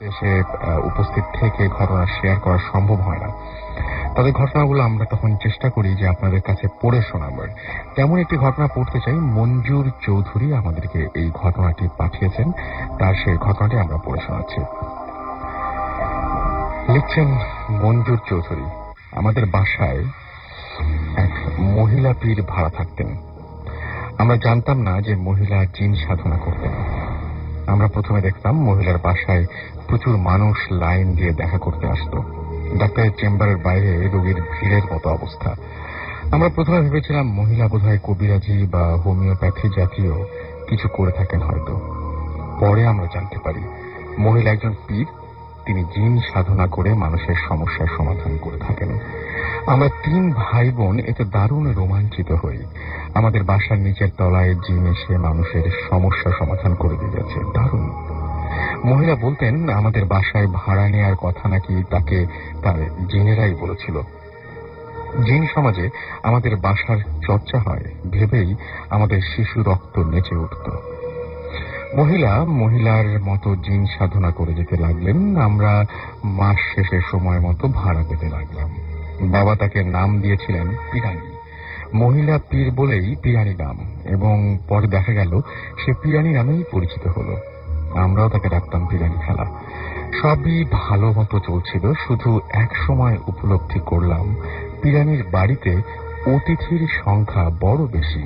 এসে উপস্থিত থেকে ঘটনা শেয়ার করা সম্ভব হয় না। তাদের ঘটনাগুলো আমরা তখন চেষ্টা করি যে আপনাদের কাছে পড়ে শোনাবার। তেমন একটি ঘটনা পড়তে চাই। মঞ্জুর চৌধুরী আমাদেরকে এই ঘটনাটি পাঠিয়েছেন, তার সেই ঘটনাটি আমরা পড়ে শোনাচ্ছি। লিখছেন মঞ্জুর চৌধুরী, আমাদের বাসায় এক মহিলা পীর ভাড়া থাকতেন। আমরা জানতাম না যে মহিলা জিন সাধনা করতেন। আমরা প্রথমে দেখতাম মহিলার বাসায় প্রচুর মানুষ লাইন দিয়ে দেখা করতে আসতো। ডাক্তারের চেম্বারের বাইরে রোগীর ভিড়ের মতো অবস্থা। আমরা প্রথমে ভেবেছিলাম মহিলা বোধহয় কবিরাজি বা হোমিওপ্যাথি জাতীয় কিছু করে থাকেন হয়তো। পরে আমরা জানতে পারি মহিলা একজন পীর, তিনি জিন সাধনা করে মানুষের সমস্যার সমাধান করে থাকেন। আমরা 3 ভাই বোন এতে দারুণ রোমাঞ্চিত হই। আমাদের বাসার নিচের তলায় জিন এসে মানুষের সমস্যা সমাধান করে দিয়ে গেছে। দারুণ। মহিলা বলতেন আমাদের বাসায় ভাড়া নেয়ার কথা নাকি তাকে তার জিনেরাই বলেছিল। জিন সমাজে আমাদের বাসার চর্চা হয় ভেবেই আমাদের শিশু রক্ত নেচে উঠত। মহিলার মতো জিন সাধনা করে যেতে লাগলেন। আমরা মাস শেষের সময় মতো ভাড়া পেতে লাগলাম। বাবা তাকে নাম দিয়েছিলেন পিরানি। মহিলা পীর বলেই পিরানি নাম, এবং পরে দেখা গেল সে পিরানি নামেই পরিচিত হলো। আমরাও তাকে ডাকতাম পিরানি খেলা। সবই ভালো মতো চলছিল, শুধু এক সময় উপলব্ধি করলাম পিরানির বাড়িতে অতিথির সংখ্যা বড় বেশি।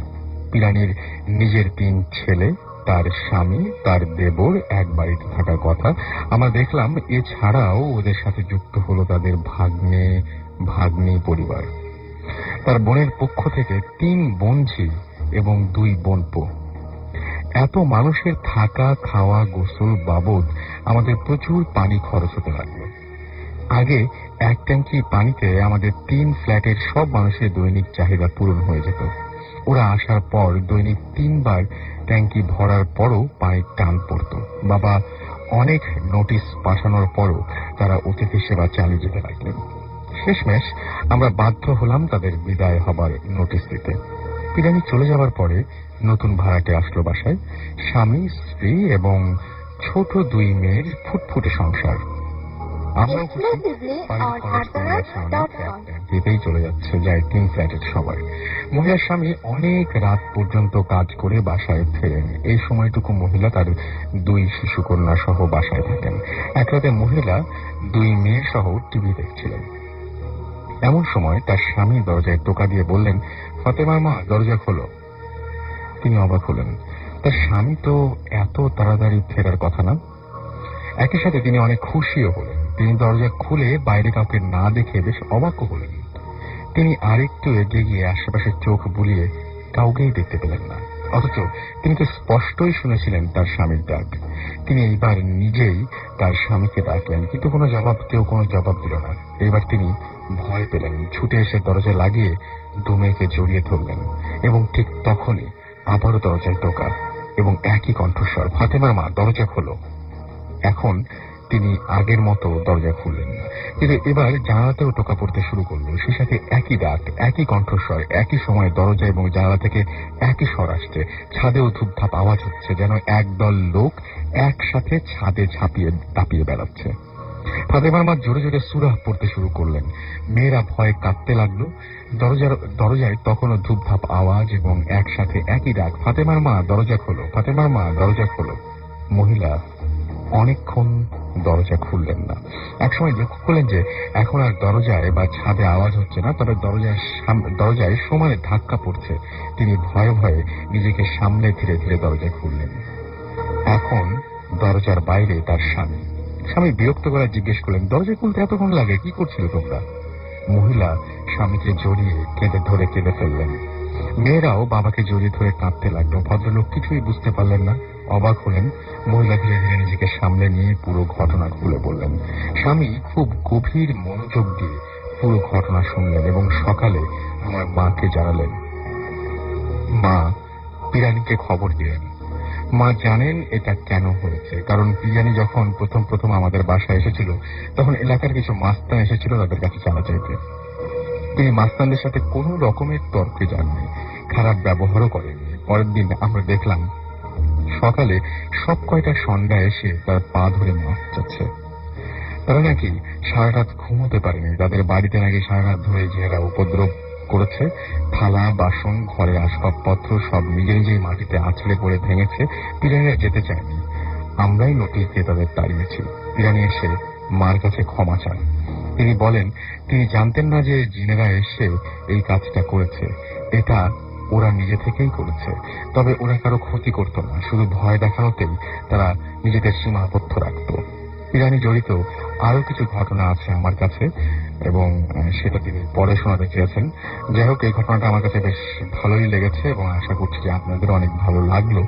পিরানির নিজের 3 ছেলে, তার স্বামী, তার দেবর এক বাড়িতে থাকার কথা। আমরা দেখলাম এছাড়াও ওদের সাথে যুক্ত হলো তাদের ভাগ্নে ভাগ্নী পরিবার। তার বোনের পক্ষ থেকে 3 বোনঝি এবং 2 বোনপো। এত মানুষের থাকা খাওয়া গোসল বাবদ আমাদের প্রচুর পানি খরচ হতে লাগলো। আগে 1 ট্যাঙ্কি পানিতে আমাদের 3 ফ্ল্যাটের সব মানুষের দৈনিক চাহিদা পূরণ হয়ে যেত। ওরা আসার পর দৈনিক 3 বার ট্যাঙ্কি ভরার পরও পানির টান পড়ত। বাবা অনেক নোটিশ পাঠানোর পরও তারা অতিথি সেবা চালিয়ে যেতে লাগলেন। শেষমেশ আমরা বাধ্য হলাম তাদের বিদায় হবার নোটিশ দিতে। পিরানি চলে যাবার পরে নতুন ভাড়াটে আসলো বাসায়। স্বামী, স্ত্রী এবং ছোট 2 মেয়ের ফুটফুটে সংসার। আমরাও খুশি। বাড়ির খরচ কমে গেছে অনেক। যেতেই চলে যাচ্ছে যায় 3 ফ্ল্যাটের সবাই। মহিলার স্বামী অনেক রাত পর্যন্ত কাজ করে বাসায় ফেরেন। এই সময়টুকু মহিলা তার 2 শিশুকন্যা সহ বাসায় থাকেন। এক রাতে মহিলা 2 মেয়ে সহ টিভি দেখছিলেন। এমন সময় তার স্বামী দরজায় টোকা দিয়ে বললেন, ফাতেমার মা, দরজা খোলো। তিনি অবাক হলেন। তার স্বামী তো এত তাড়াতাড়ি ফেরার কথা না। একই সাথে তিনি অনেক খুশিও হলেন। তিনি দরজা খুলে বাইরে কাউকে না দেখে বেশ অবাকও হলেন। তিনি আরেকটু এগিয়ে গিয়ে আশেপাশে চোখ বুলিয়ে কাউকেই দেখতে পেলেন না। অথচ তিনি তো স্পষ্টই শুনেছিলেন তার স্বামীর ডাক। তিনি এইবার নিজেই তার স্বামীকে ডাকলেন, কিন্তু কেউ কোনো জবাব দিল না। এইবার তিনি ভয় পেলেন। ছুটে এসে দরজা লাগিয়ে 2 মেয়েকে জড়িয়ে ধরলেন, এবং ঠিক তখনই আবারও দরজায় টোকা এবং একই কণ্ঠস্বর, ফাতেমার মা, দরজা খোলো। এখন তিনি আগের মতো দরজা খুললেন না, কিন্তু এবার জানালাতেও টোকা পড়তে শুরু করলো। সে সাথে একই ডাক, একই কণ্ঠস্বর। একই সময় দরজা এবং জানালা থেকে একই স্বর আসছে। ছাদেও ধূপধাপ আওয়াজ হচ্ছে, যেন একদল লোক একসাথে ছাদে ঝাঁপিয়ে দাপিয়ে বেড়াচ্ছে। ফাতেমার মা জোরে জোরে সূরা পড়তে শুরু করলেন। মেয়েরা ভয়ে কাঁদতে লাগলো। দরজায় তখনও ধূপধাপ আওয়াজ এবং একসাথে একই ডাক, ফাতেমার মা, দরজা খোলো, ফাতেমার মা, দরজা খোলো। মহিলা অনেকক্ষণ দরজা খুললেন না। একসময় লক্ষ্য করলেন যে এখন আর দরজায় বা ছাদে আওয়াজ হচ্ছে না, তবে দরজায় সমানে ধাক্কা পড়ছে। তিনি ভয়ে ভয়ে নিজেকে সামলে ধীরে ধীরে দরজা খুললেন। এখন দরজার বাইরে তার স্বামী। স্বামী বিরক্ত করে জিজ্ঞেস করলেন, দরজা খুলতে এতক্ষণ লাগে, কি করছিল তোমরা? মহিলা স্বামীকে জড়িয়ে কেঁদে ফেললেন। মেয়েরাও বাবাকে জড়িয়ে ধরে কাঁদতে লাগলো। ভদ্রলোক কিছুই বুঝতে পারলেন না, অবাক হলেন। মহিলা ধীরে ধীরে নিজেকে সামলে নিয়ে পুরো ঘটনা খুলে বললেন। স্বামী খুব গভীর মনোযোগ দিয়ে পুরো ঘটনা শুনলেন এবং সকালে আমার মাকে জানালেন। মা পিরানিকে খবর দিলেন। মা জানেন এটা কেন হয়েছে, কারণ পিরানি যখন প্রথম আমাদের বাসায় এসেছিল তখন এলাকার কিছু মাস্তান এসেছিল তাদের কাছে জানা চাইতে। তিনি মাস্তানদের সাথে কোনো রকমের তর্কে যাননি, খারাপ ব্যবহারও করেননি। পরের দিন আমরা দেখলাম সকালে সব কয়টা সন্ধ্যা এসে তার পা ধরে মাছ যাচ্ছে। তারা নাকি সারা রাত ঘুমোতে পারেনি, তাদের বাড়িতে নাকি সারা রাত ধরে জেলেরা উপদ্রব করেছে। থালা বাসন, ঘরের আসবাবপত্র সব নিজে নিজেই মাটিতে আছড়ে পড়ে ভেঙেছে। পিরানিরা যেতে চায়নি, আমরাই নোটিশ দিয়ে তাদের তাড়িয়েছি। পিরানি এসে মার কাছে ক্ষমা চান। তিনি বলেন তিনি জানতেন না যে জিনেরা এসে এই কাজটা করেছে, এটা ওরা নিজে থেকেই করেছে। তবে ওরা কারো ক্ষতি করত না, শুধু ভয় দেখানোতেই তারা নিজেদের সীমাবদ্ধ রাখত। পিরানি জড়িত আরো কিছু ঘটনা আছে আমার কাছে, এবং সেটা তিনি পরে শোনাতে চেয়েছেন। যাই হোক, এই ঘটনাটা আমার কাছে বেশ ভালোই লেগেছে এবং আশা করছি যে আপনাদের অনেক ভালো লাগলো।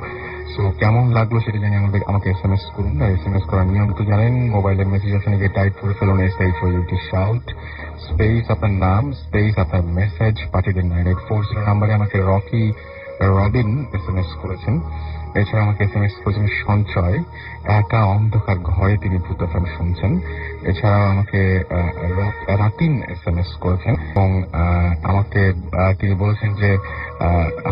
সো কেমন লাগলো সেটা জানি আমাকে SMS করুন। আর SMS করার নিয়ম তো জানেন, মোবাইলের মেসেজ অপশনে গিয়ে টাইপ করে ফেলুন SHOUT শাউট, স্পেস আপনার নাম, স্পেস আপনার মেসেজ, পাঠিয়ে দিন 9840 নাম্বারে। আমাকে রবিন SMS করেছেন। এছাড়া আমাকে SMS করেছেন সঞ্চয়, একা অন্ধকার ঘরে তিনি ভূত FM শুনছেন। এছাড়াও আমাকে রাতিন SMS করেছেন এবং আমাকে তিনি বলেছেন যে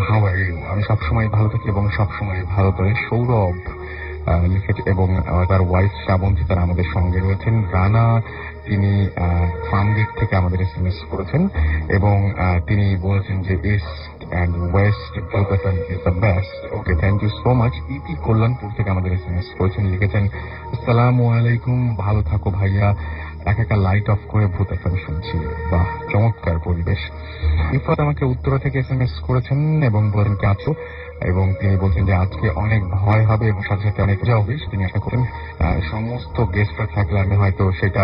হাউ আর ইউ, আমি সবসময় ভালো থাকি এবং সবসময় ভালো করে। সৌরভ লিখেছে এবং তার ওয়াইফ শ্রাবন্তী তারা আমাদের সঙ্গে রয়েছেন। রানা তিনি ফার্মগেট থেকে আমাদের SMS করেছেন এবং তিনি বলেছেন যে east and west both of them is the best. Okay, thank you so much. ইতি কল্যাণপুর থেকে আমাদের SMS করেছেন, লিখেছেন আসসালামু আলাইকুম, ভালো থাকো ভাইয়া, একা লাইট অফ করে ভূত FM শুনছি। বাহ, চমৎকার পরিবেশ। ইফাত আমাকে উত্তরা থেকে SMS করেছেন এবং বলেন কে আছো, এবং তিনি বলছেন যে আজকে অনেক ভয় হবে এবং সাথে সাথে অনেক মজা হবে। তিনি আশা করেন সমস্ত গেস্টরা থাকলে আমি হয়তো সেটা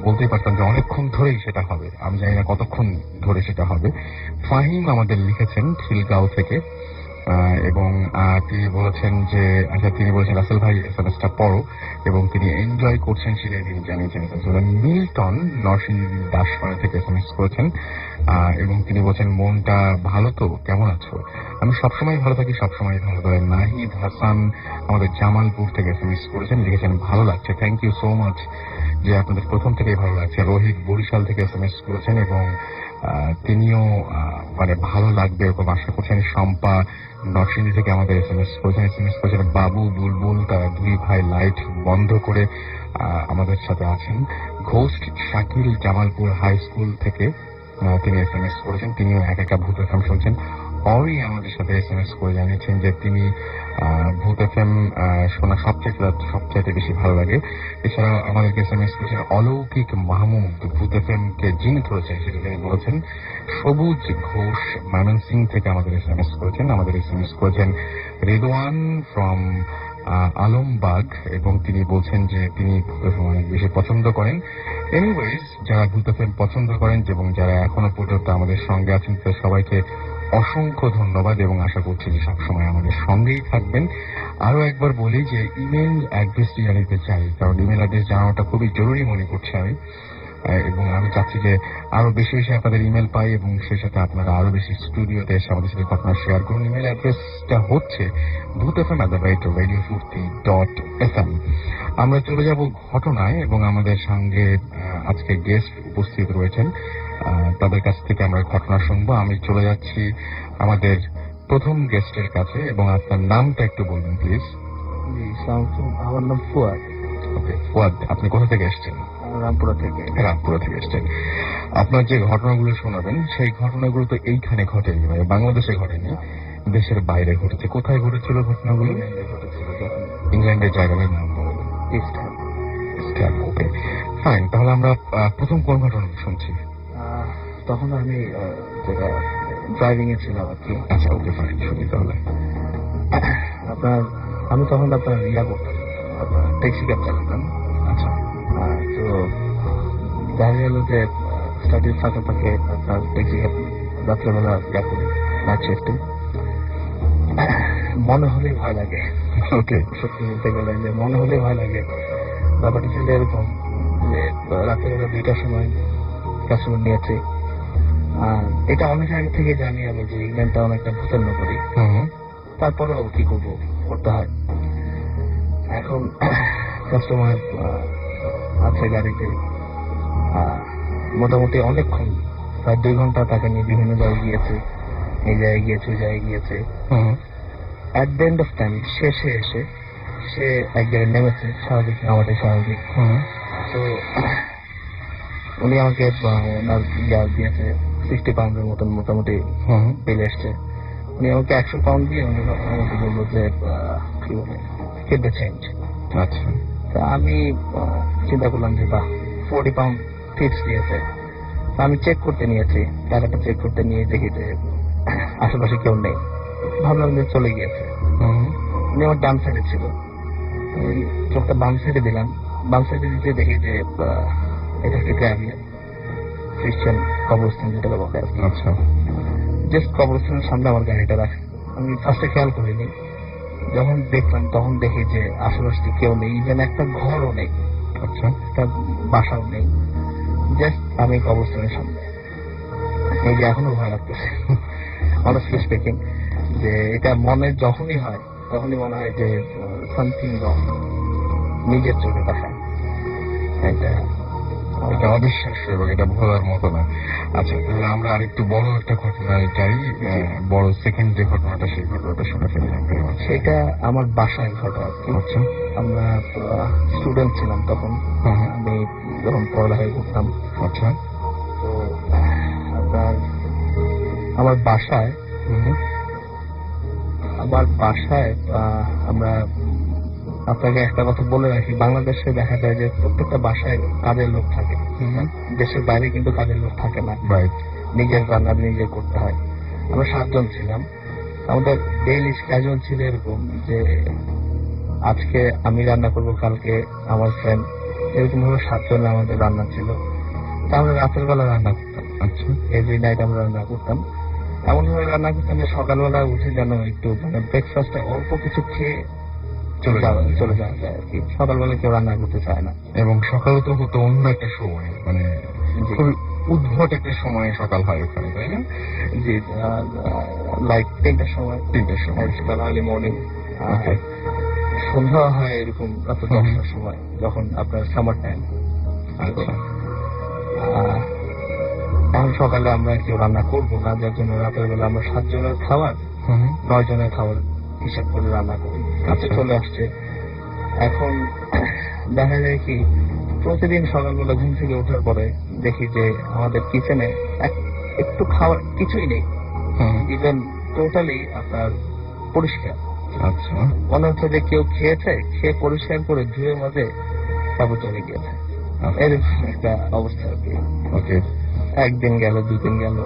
বলতেই পারতাম যে অনেকক্ষণ ধরেই সেটা হবে, আমি জানি না কতক্ষণ ধরে সেটা হবে। ফাহিম আমাদের লিখেছেন খিলগাঁও থেকে এবং তিনি বলেছেন যে তিনি বলেছেন রাসেল ভাই এসএমএসটা পড়ো, এবং তিনি এনজয় করছেন সেটাই তিনি জানিয়েছেন। মিল্টন নরসিংদী দাসপাড়া থেকে SMS করেছেন এবং তিনি বলছেন মনটা ভালো তো, কেমন আছো? আমি সবসময় ভালো থাকি, সবসময় ভালো করেন। নাহিদ হাসান আমাদের জামালপুর থেকে SMS করেছেন, লিখেছেন ভালো লাগছে, থ্যাংক ইউ সো মাচ যে আপনাদের প্রথম থেকেই ভালো লাগছে। রোহিত বরিশাল থেকে SMS করেছেন এবং তিনিও মানে ভালো লাগবে এরকম আশা করছেন। শম্পা নরসিংদী থেকে আমাদের SMS করেছেন বাবু বুলবুল, তারা দুই ভাই লাইট বন্ধ করে আমাদের সাথে আছেন। ঘোস্ট শাকিল জামালপুর হাই স্কুল থেকে তিনি SMS করেছেন, তিনিও একা ভূত FM শুনছেন। অরি আমাদের সাথে SMS করে জানিয়েছেন যে তিনি ভূত FM শোনা সবচাইতে বেশি ভালো লাগে। এছাড়াও আমাদেরকে SMS করেছেন অলৌকিক মাহমুদ, ভূত FM কে যিনি ধরেছেন সেটা তিনি বলেছেন। সবুজ ঘোষ ময়মনসিং থেকে আমাদের SMS করেছেন। আমাদের SMS করেছেন রিদওয়ান ফ্রম আলমবাগ এবং তিনি বলছেন যে তিনি ভূত FM অনেক বেশি পছন্দ করেন। এনিওয়েজ, যারা ভূত FM পছন্দ করেন এবং যারা এখনো পর্যন্ত আমাদের সঙ্গে আছেন তাদের সবাইকে অসংখ্য ধন্যবাদ এবং আশা করছি যে সবসময় আমাদের সঙ্গেই থাকবেন। আরো একবার বলি যে ইমেল অ্যাড্রেসটি জানিতে চাই, কারণ ইমেল অ্যাড্রেস জানানোটা খুবই জরুরি মনে করছি আমি, এবং আমি চাচ্ছি যে আরো বেশি বেশি আপনাদের ইমেল পাই এবং সেই সাথে আপনারা আরো বেশি স্টুডিওতে এসে আমাদের সাথে ঘটনা শেয়ার করুন। ইমেল অ্যাড্রেসটা হচ্ছে bhutfm@radio40.fm। আমরা চলে যাব ঘটনায় এবং আমাদের সঙ্গে আজকে গেস্ট উপস্থিত রয়েছেন, তাদের কাছ থেকে আমরা ঘটনা শুনবো। আমি চলে যাচ্ছি আমাদের প্রথম গেস্টের কাছে এবং আপনার নামটা একটু বলবেন প্লিজ। আমার নাম ফুয়াদ। ওকে ফুয়াদ, আপনি কোথা থেকে এসেছেন? রামপুরা থেকে এসেছেন। আপনার যে ঘটনাগুলো শোনাবেন সেই ঘটনাগুলো তো এইখানে ঘটেনি, মানে বাংলাদেশে ঘটেনি, দেশের বাইরে ঘটেছে। কোথায় ঘটেছিল ঘটনাগুলো? ইংল্যান্ডের জায়গাটার নাম বলবেন? ইস্ট হ্যাম। ওকে ফাইন, তাহলে আমরা প্রথম কোন ঘটনা শুনছি? তখন আমি যেটা ড্রাইভিং এ ছিলাম আর কি। আচ্ছা ওকে ফাইন, শুনি তাহলে। আমি তখন আপনার করতাম, ট্যাক্সি ক্যাব চালাতাম। আচ্ছা, তো দেখা গেল যে স্টাডির ফাঁকে ফাঁকে আপনার ট্যাক্সি ক্যাব রাত্রেবেলা করি, নাইট শিফটে। মনে হলেই ভয় লাগে। ওকে, সত্যি বলতে গেলে যে মনে হলেই ভয় লাগে। ব্যাপারটা ছিল এরকম যে রাত্রেবেলা 2টার সময় কাস্টমার নিয়েছে। এটা অনেক আগে থেকে জানি আমি যে ইংল্যান্ডটা অনেকটা ভূতের নগরী, তারপরেও কি করবো, করতে হয়। এখন কাস্টমার আছে গাড়িতে, মোটামুটি অনেকক্ষণ, প্রায় 2 ঘন্টা তাকে নিয়ে বিভিন্ন জায়গায় গিয়েছে, এই জায়গায় গিয়েছে, ওই জায়গায় গিয়েছে। At the end of time শেষে এসে সে এক জায়গায় নেমেছে, স্বাভাবিক, আমাদের স্বাভাবিক। তো উনি আমাকে ওনার গ্যাস দিয়েছে 60 পাউন্ডের মতন মোটামুটি বিল এসছে। উনি আমাকে 100 পাউন্ড দিয়ে উনি আমাকে বললো যে কি বলে গেট দ্য চেঞ্জ। আচ্ছা। তা আমি চিন্তা করলাম যে বাহ 40 পাউন্ড টিপস দিয়েছে। তা আমি চেক করতে নিয়েছি, টাকাটা চেক করতে নিয়ে দেখি যে আশেপাশে কেউ নেই। ভাবলাম যে চলে গিয়েছে। উনি আমার ডান সাইডে ছিল, আমি চোখটা বাম সাইডে দিলাম। বাম সাইডে দিতে দেখি যে এটা একটা গ্রাভিয়ার, খ্রিস্টান কবরস্থান যেটাকে বলে আর কি। আচ্ছা। জাস্ট কবরস্থানের সামনে আমার গাড়িটা রাখা। আমি ফার্স্টে খেয়াল করিনি, যখন দেখলাম তখন দেখি যে আশেপাশে কেউ নেই, ইভেন একটা ঘরও নেই, আচ্ছা। একটা বাসাও নেই। জাস্ট আমি কবরস্থানের সামনে। এই যে এখনো ভয় লাগতেছে অনেস্টলি স্পিকিং, যে এটা মনে যখনই হয় তখনই মনে হয় যে সামথিং রং, নিজের চোখে দেখা। এটা এটা অবিশ্বাস্য এবং এটা ভোলার মতো না। আচ্ছা, তাহলে আমরা আরেকটু বড় একটা ঘটনায় যাই। বড় সেকেন্ড যে ঘটনাটা, সেই ঘটনাটা শুনে ফেললাম। সেটা আমার বাসায় ঘটে আর কি। আচ্ছা। আমরা স্টুডেন্ট ছিলাম তখন, আমি যখন পড়ালেখা করতাম। আচ্ছা। তো আপনার আমার বাসায় আমরা, আপনাকে একটা কথা বলে রাখি, বাংলাদেশে দেখা যায় যে প্রত্যেকটা বাসায় কাজের লোক থাকে। দেশের বাইরে কিন্তু কাজের লোক থাকে না, নিজের রান্না নিজে করতে হয়। আমরা 7 জন ছিলাম। আমাদের ডেইলি স্ক্যাজুয়াল ছিল এরকম যে আজকে আমি রান্না করব, কালকে আমার ফ্রেন্ড, এরকম ভাবে 7 জনের আমাদের রান্না ছিল। তা আমরা রাতের বেলা রান্না করতাম। আচ্ছা। এভরি নাইট আমরা রান্না করতাম, এমন ভাবে রান্না করতাম যে সকালবেলা উঠে যেন একটু মানে ব্রেকফাস্টে অল্প কিছু খেয়ে চলে যাওয়া যায় আর কি। সকালবেলা কেউ রান্না করতে চায় না, এবং সকালে তো হতো অন্য একটা সময়, মানে খুবই উদ্ভট একটা সময় সকাল হয় ওখানে, তাই না? জি, লাইক 3টার সময় সকাল আর্লি মর্নিং। সন্ধ্যা হয় এরকম রাত 10টার সময়, যখন আপনার সামার টাইম। আচ্ছা। এখন সকালে আমরা কেউ রান্না করবো না, যার জন্য রাতের বেলা আমরা 7 জনের খাবার 9 জনের খাবার হিসাব করে রান্না করি। কাছে চলে আসছে। এখন দেখা যায় কি, প্রতিদিন সকালবেলা ঘুম থেকে ওঠার পরে দেখি যে আমাদের কিচেনে একটু খাবার কিছুই নেই, ইভেন টোটালি আপনার পরিষ্কার। আচ্ছা। মনে হচ্ছে যে কেউ খেয়েছে, খেয়ে পরিষ্কার করে ধুয়ে মাঝে তারপর চলে গিয়েছে, এরকম একটা অবস্থা আর কি। ওকে। একদিন গেল, 2 দিন গেল,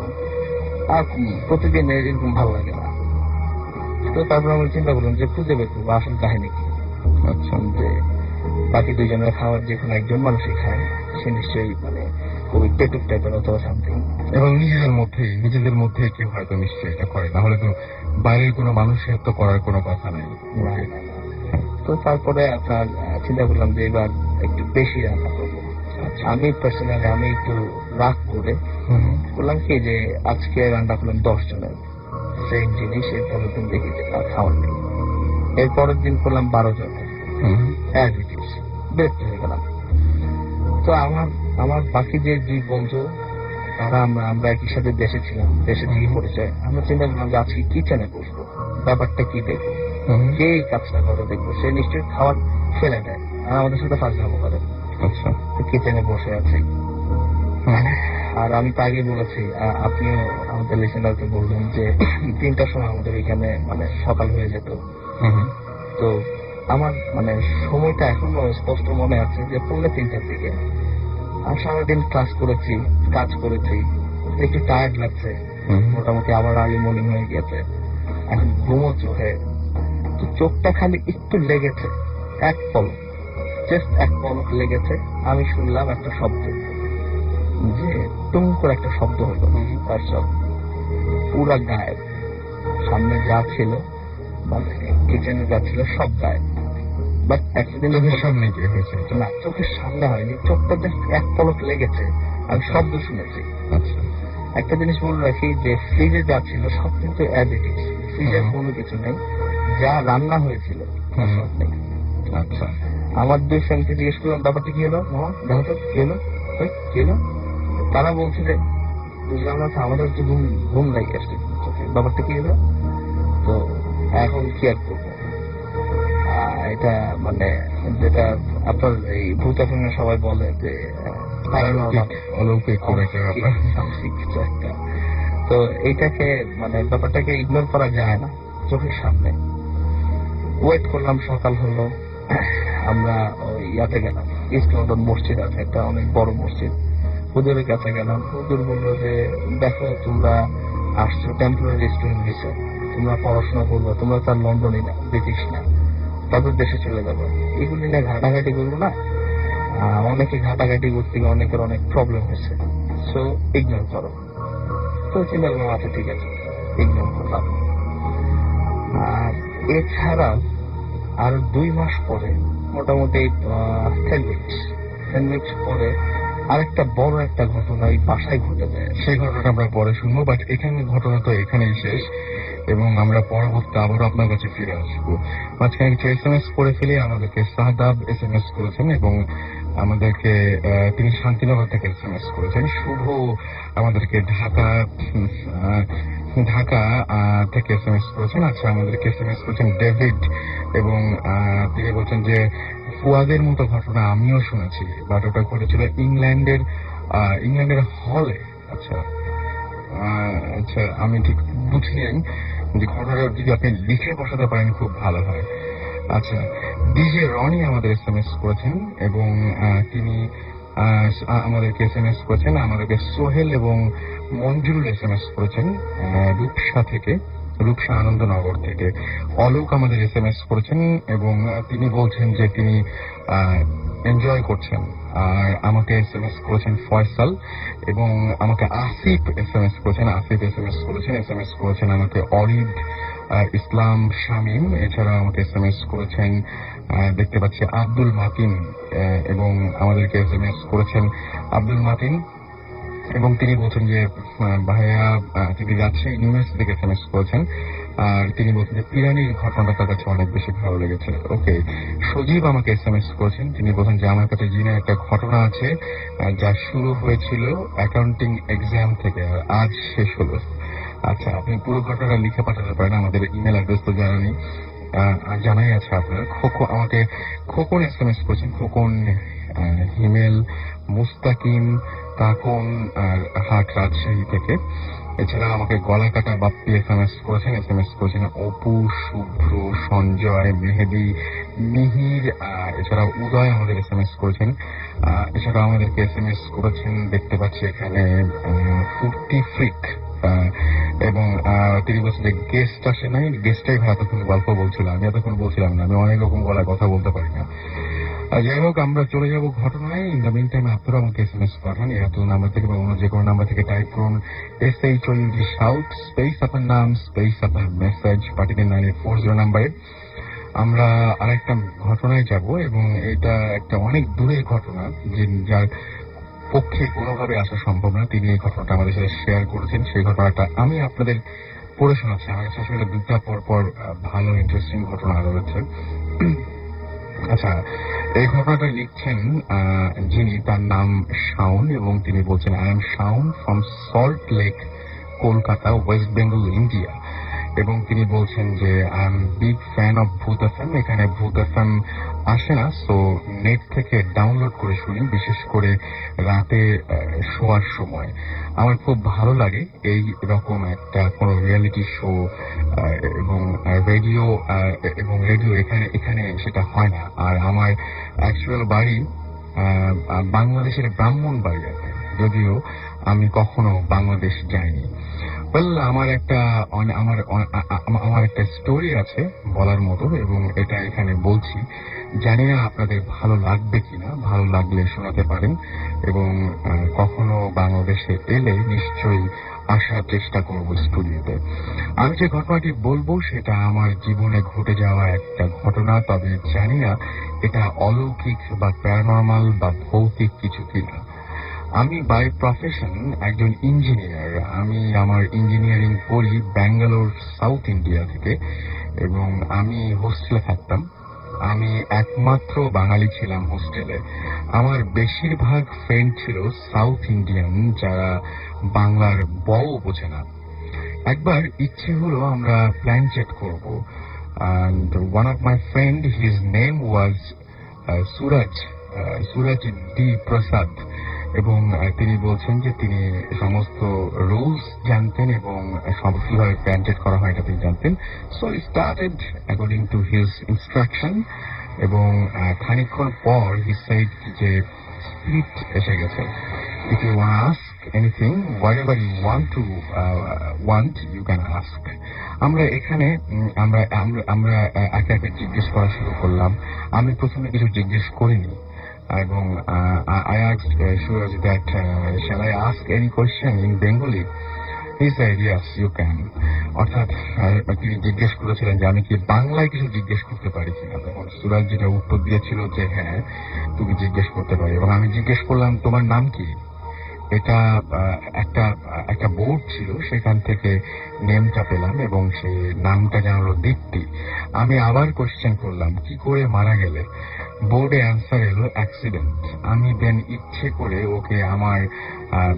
আর প্রতিদিন এরকম ভালো লাগে না। তো তারপর আমি চিন্তা করলাম যে খুঁজে বের করবো আসল কাহিনী কি। আচ্ছা। যে বাকি 2 জনের খাবার যে কোনো একজন মানুষই খায়, সে নিশ্চয়ই মানে খুবই পেটুক টাইপের অথবা সামথিং। এবং নিজেদের মধ্যে কেউ হয়তো নিশ্চয়ই এটা করে, না হলে তো বাইরের কোনো মানুষের তো করার কোনো কথা নাই। তো তারপরে আপনার চিন্তা করলাম যে এবার একটু বেশি রান্না করবো। আমি পার্সোনালি আমি একটু রাগ করে বললাম কি যে আজকে রান্না করলাম 10 জনের সেম জিনিস, এর পরের দিন দেখি যে তার খাওয়ার নেই। এর পরের দিন করলাম 12 জনের, বিরক্ত হয়ে গেলাম। তো আমার বাকি যে 2 বন্ধু, তারা আমরা একই সাথে দেশে ছিলাম, দেশে থেকে পরিচয়। আমরা চিন্তা করলাম যে আজকে কিচেনে বসবো, ব্যাপারটা কি দেখবো, কে এই কাজটা করে দেখবো। সে নিশ্চয়ই খাবার ফেলে দেয় আর আমাদের সাথে ফাজলামো করে। আচ্ছা। কিচেনে বসে আছি, আর আমি তো আগে বলেছি, আপনিও আমাদের লিসেনারকে বলবেন যে 3টার সময় আমাদের এখানে মানে সকাল হয়ে যেত। তো আমার মানে সময়টা এখনো স্পষ্ট মনে আছে যে 3:45টার দিকে। আর সারাদিন ক্লাস করেছি, কাজ করেছি, একটু টায়ার্ড লাগছে, মোটামুটি আবার আর্লি মর্নিং হয়ে গেছে, এখন ঘুমো চোখে। তো চোখটা খালি একটু লেগেছে, এক পলক, জাস্ট এক পলক লেগেছে। আমি শুনলাম একটা শব্দ, যে টুং করে একটা শব্দ হলো, তার সব পুরা গায়েব। সামনে যা ছিল, মানে কিচেনে যা ছিল সব গায়েব। বাট একটা জিনিস সামনে কি হয়েছে না, চোখের সামনে হয়নি, চোখটা জাস্ট এক পলক লেগেছে, আমি শব্দ শুনেছি। আচ্ছা। একটা জিনিস বলে রাখি যে ফ্রিজে যা ছিল সব কিন্তু অ্যাজ ইট ইজ, ফ্রিজের কোনো কিছু নেই, যা রান্না হয়েছিল সব নেই। আচ্ছা। আমার 2 ফ্রেন্ডকে জিজ্ঞেস করলাম ব্যাপারটা কি হলো, দেখো তো কি হলো, কি হলো। তারা বলছে যে বুঝলাম না, আমাদের তো ঘুম লেগে আসছে, ব্যাপারটা কি হলো। তো এখন কি আর করবো, এটা মানে যেটা আপনার এই ভূত এফএমে সবাই বলে যে paranormal অলৌকিক কোনো একটা ব্যাপার। সামথিং কিছু একটা। তো এইটাকে মানে ব্যাপারটাকে ইগনোর করা যায় না চোখের সামনে। ওয়েট করলাম, সকাল হলো, আমরা ওই ইয়াতে গেলাম, ইস্ট লন্ডন মসজিদ আছে একটা অনেক বড় মসজিদ, হুজুরের কাছে গেলাম। হুজুর বললো যে দেখো তোমরা আসছো টেম্পোরারি স্টুডেন্ট ভিসা, তোমরা পড়াশোনা করবো, তোমরা তো আর লন্ডনই না, ব্রিটিশ না, তাদের দেশে চলে যাবো, এগুলি নিয়ে ঘাটাঘাটি করবো না। অনেকে ঘাটাঘাটি করতে গিয়ে অনেকের অনেক প্রবলেম হয়েছে, সো ইগনোর করো। তো চিন্তা করলাম আচ্ছা ঠিক আছে, ইগনোর করলাম। আর এছাড়া আরো 2 মাস পরে, মোটামুটি 10 উইকস পরে আরেকটা বড় একটা ঘটনা এই বাসায় ঘটে যায়। সেই ঘটনাটা আমরা পরে শুনবো, বাট এখানে ঘটনা তো এখানেই শেষ, এবং আমরা পরবর্তী আবারও আপনার কাছে ফিরে আসবো। মাঝখানে কিছু SMS করে ফেলে আমাদেরকে সাদাব SMS করেছেন, এবং আমাদেরকে তিনি শান্তিনগর থেকে SMS করেছেন। শুভ আমাদেরকে ঢাকা থেকে SMS করেছেন। আচ্ছা, আমাদেরকে SMS করেছেন ডেভিড, এবং তিনি বলছেন যে ফুয়াদের মতো ঘটনা আমিও শুনেছি, বাট ওটা ঘটেছিল ইংল্যান্ডের হলে। আচ্ছা, আচ্ছা, আমি ঠিক বুঝিনি যে ঘটনাটা যদি আপনি লিখে বসাতে পারেন খুব ভালো হয়। আচ্ছা, ডিজে রনি আমাদের SMS করেছেন, এবং তিনি আমাদেরকে SMS করেছেন। আমাদেরকে সোহেল এবং মঞ্জুরুল SMS করেছেন রূপসা আনন্দনগর থেকে। অলোক আমাদের SMS করেছেন, এবং তিনি বলছেন যে তিনি এনজয় করছেন। আর আমাকে SMS করেছেন ফয়সাল, এবং আমাকে আসিফ SMS করেছেন আমাকে অরিদ ইসলাম শামীম। এছাড়া আমাকে SMS করেছেন দেখতে পাচ্ছি আব্দুল মাতিন, এবং আমাদেরকে SMS করেছেন আব্দুল মাতিন, এবং তিনি বলছেন যে ভাইয়া, তিনি রাজশাহী ইউনিভার্সিটি থেকে SMS করেছেন। আর তিনি বলছেন যে পিরানির ঘটনাটা তার কাছে অনেক বেশি ভালো লেগেছে। ওকে, সজীব আমাকে SMS করেছেন। তিনি বলছেন যে আমার কাছে জিনের একটা ঘটনা আছে, যা শুরু হয়েছিল অ্যাকাউন্টিং এক্সাম থেকে আর আজ শেষ হলো। আচ্ছা, আপনি পুরো ঘটনাটা লিখে পাঠাতে পারেন, আমাদের ইমেল অ্যাড্রেস তো জানাই আছে আপনার। আমাকে খোকন SMS করেছেন, খোকন হিমেল মুস্তাকিম কাকন আর হাট রাজশাহী থেকে। এছাড়া আমাকে গলা কাটা বাপ্পি SMS করেছেন অপু, শুভ্র, সঞ্জয়, মেহেদি, মিহির। এছাড়া উদয় আমাদের SMS করেছেন। এছাড়া আমাদেরকে SMS করেছেন দেখতে পাচ্ছি এখানে ফুর্তি ফ্রিক, এবং তিনি বলছেন যে গেস্ট আসে নাই, গেস্টটাই এতক্ষণ গল্প বলছিলাম, আমি এতক্ষণ বলছিলাম না, আমি অনেক রকম গলায় কথা বলতে পারি না। যাই হোক, আমরা চলে যাব ঘটনায়। ইন দ্য মিন টাইম আপনারা আমাকে SMS পাঠান এত নাম্বার থেকে বা অন্য যে কোনো নাম্বার থেকে। টাইপ করুন SHOUT শাউট স্পেস আপনার নাম স্পেস আপনার মেসেজ পাঠিয়ে দিন 9840 নাম্বারে। আমরা আরেকটা ঘটনায় যাব, এবং এটা একটা অনেক দূরের ঘটনা, যার পক্ষে কোনোভাবে আসা সম্ভব না। তিনি এই ঘটনাটা আমাদের সাথে শেয়ার করেছেন। সেই ঘটনাটা আমি আপনাদের পড়ে শোনাচ্ছি। আমার কাছে আসলে দুটা পর ভালো ইন্টারেস্টিং ঘটনা রয়েছে। আচ্ছা, এই ঘটনাটা লিখছেন যিনি, তার নাম শাওন, এবং তিনি বলছেন I am Shaon from salt lake, Kolkata, West Bengal, India. এবং তিনি বলছেন যে I am big fan of ভূত এফএম। এখানে ভূত এফএম আসে না, সো নেট থেকে ডাউনলোড করে শুনি, বিশেষ করে রাতে শোয়ার সময়। আমার খুব ভালো লাগে এই রকম একটা কোনো রিয়েলিটি শো, এবং রেডিও এখানে সেটা হয় না। আর আমার অ্যাকচুয়াল বাড়ি বাংলাদেশের ব্রাহ্মণবাড়িয়াতে, যদিও আমি কখনো বাংলাদেশ যাইনি। আমার একটা স্টোরি আছে বলার মতো, এবং এটা এখানে বলছি। জানি না আপনাদের ভালো লাগবে কিনা, ভালো লাগলে শোনাতে পারেন, এবং কখনো বাংলাদেশে এলে নিশ্চয়ই আসার চেষ্টা করবো স্টুডিওতে। আমি যে ঘটনাটি বলবো সেটা আমার জীবনে ঘটে যাওয়া একটা ঘটনা, তবে জানি না এটা অলৌকিক বা প্যারানর্মাল বা ভৌতিক কিছু কিনা। আমি বাই প্রফেশন একজন ইঞ্জিনিয়ার। আমি আমার ইঞ্জিনিয়ারিং করি ব্যাঙ্গালোর, সাউথ ইন্ডিয়া থেকে, এবং আমি হোস্টেলে থাকতাম। আমি একমাত্র বাঙালি ছিলাম হোস্টেলে। আমার বেশিরভাগ ফ্রেন্ড ছিল সাউথ ইন্ডিয়ান, যারা বাংলার বও বোঝে না। একবার ইচ্ছে হলো আমরা প্ল্যান চেট করবো, and one of my friend, his name was Suraj Suraj D Prasad, এবং তিনি বলছেন যে তিনি সমস্ত রুলস জানতেন এবং সব কিভাবে প্যান্টেড করা হয় এটা তিনি জানতেন। So started according to his instruction, এবং খানিকক্ষণ পর হি সেড যে স্প্লিট এসে গেছে। If you ask anything, whatever you want you can ask. আমরা এখানে আমরা আমরা আমরা একে একে জিজ্ঞেস করা শুরু করলাম। আমি প্রথমে কিছু জিজ্ঞেস করিনি, এবং I asked Suraj that shall I ask any question in Bengali? He said yes, you can. অর্থাৎ তিনি জিজ্ঞেস করেছিলেন যে আমি কি বাংলায় কিছু জিজ্ঞেস করতে পারি কিনা। তখন সুরাজ যেটা উত্তর দিয়েছিল যে হ্যাঁ, তুমি জিজ্ঞেস করতে পারি। এবং আমি জিজ্ঞেস করলাম তোমার নাম কি। এটা একটা একটা বোর্ড ছিল, সেখান থেকে নেমটা পেলাম এবং সেই নামটা জানালো দীপ্তি। আমি আবার কোশ্চেন করলাম কি করে মারা গেলে। বোর্ডে অ্যান্সার এলো অ্যাক্সিডেন্ট। আমি দেন ইচ্ছে করে ওকে আমার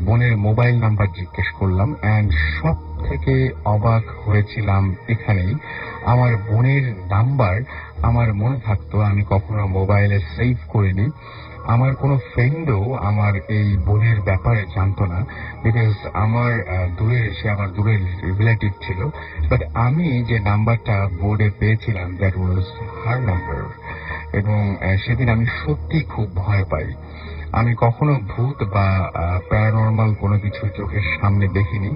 বোনের মোবাইল নাম্বার জিজ্ঞেস করলাম, অ্যান্ড সব থেকে অবাক হয়েছিলাম এখানেই। আমার বোনের নাম্বার আমার মনে থাকতো, আমি কখনো মোবাইলে সেভ করিনি। আমার কোনো ফ্রেন্ডও আমার এই বোনের ব্যাপারে জানতো না, বিকজ সে আমার দূরের রিলেটিভ ছিল। বাট আমি যে নাম্বারটা বোর্ডে পেয়েছিলাম দ্যাট ওয়াজ হার নাম্বার। এবং সেদিন আমি সত্যি খুব ভয় পাই। আমি কখনো ভূত বা প্যারানর্মাল কোনো কিছু চোখের সামনে দেখিনি,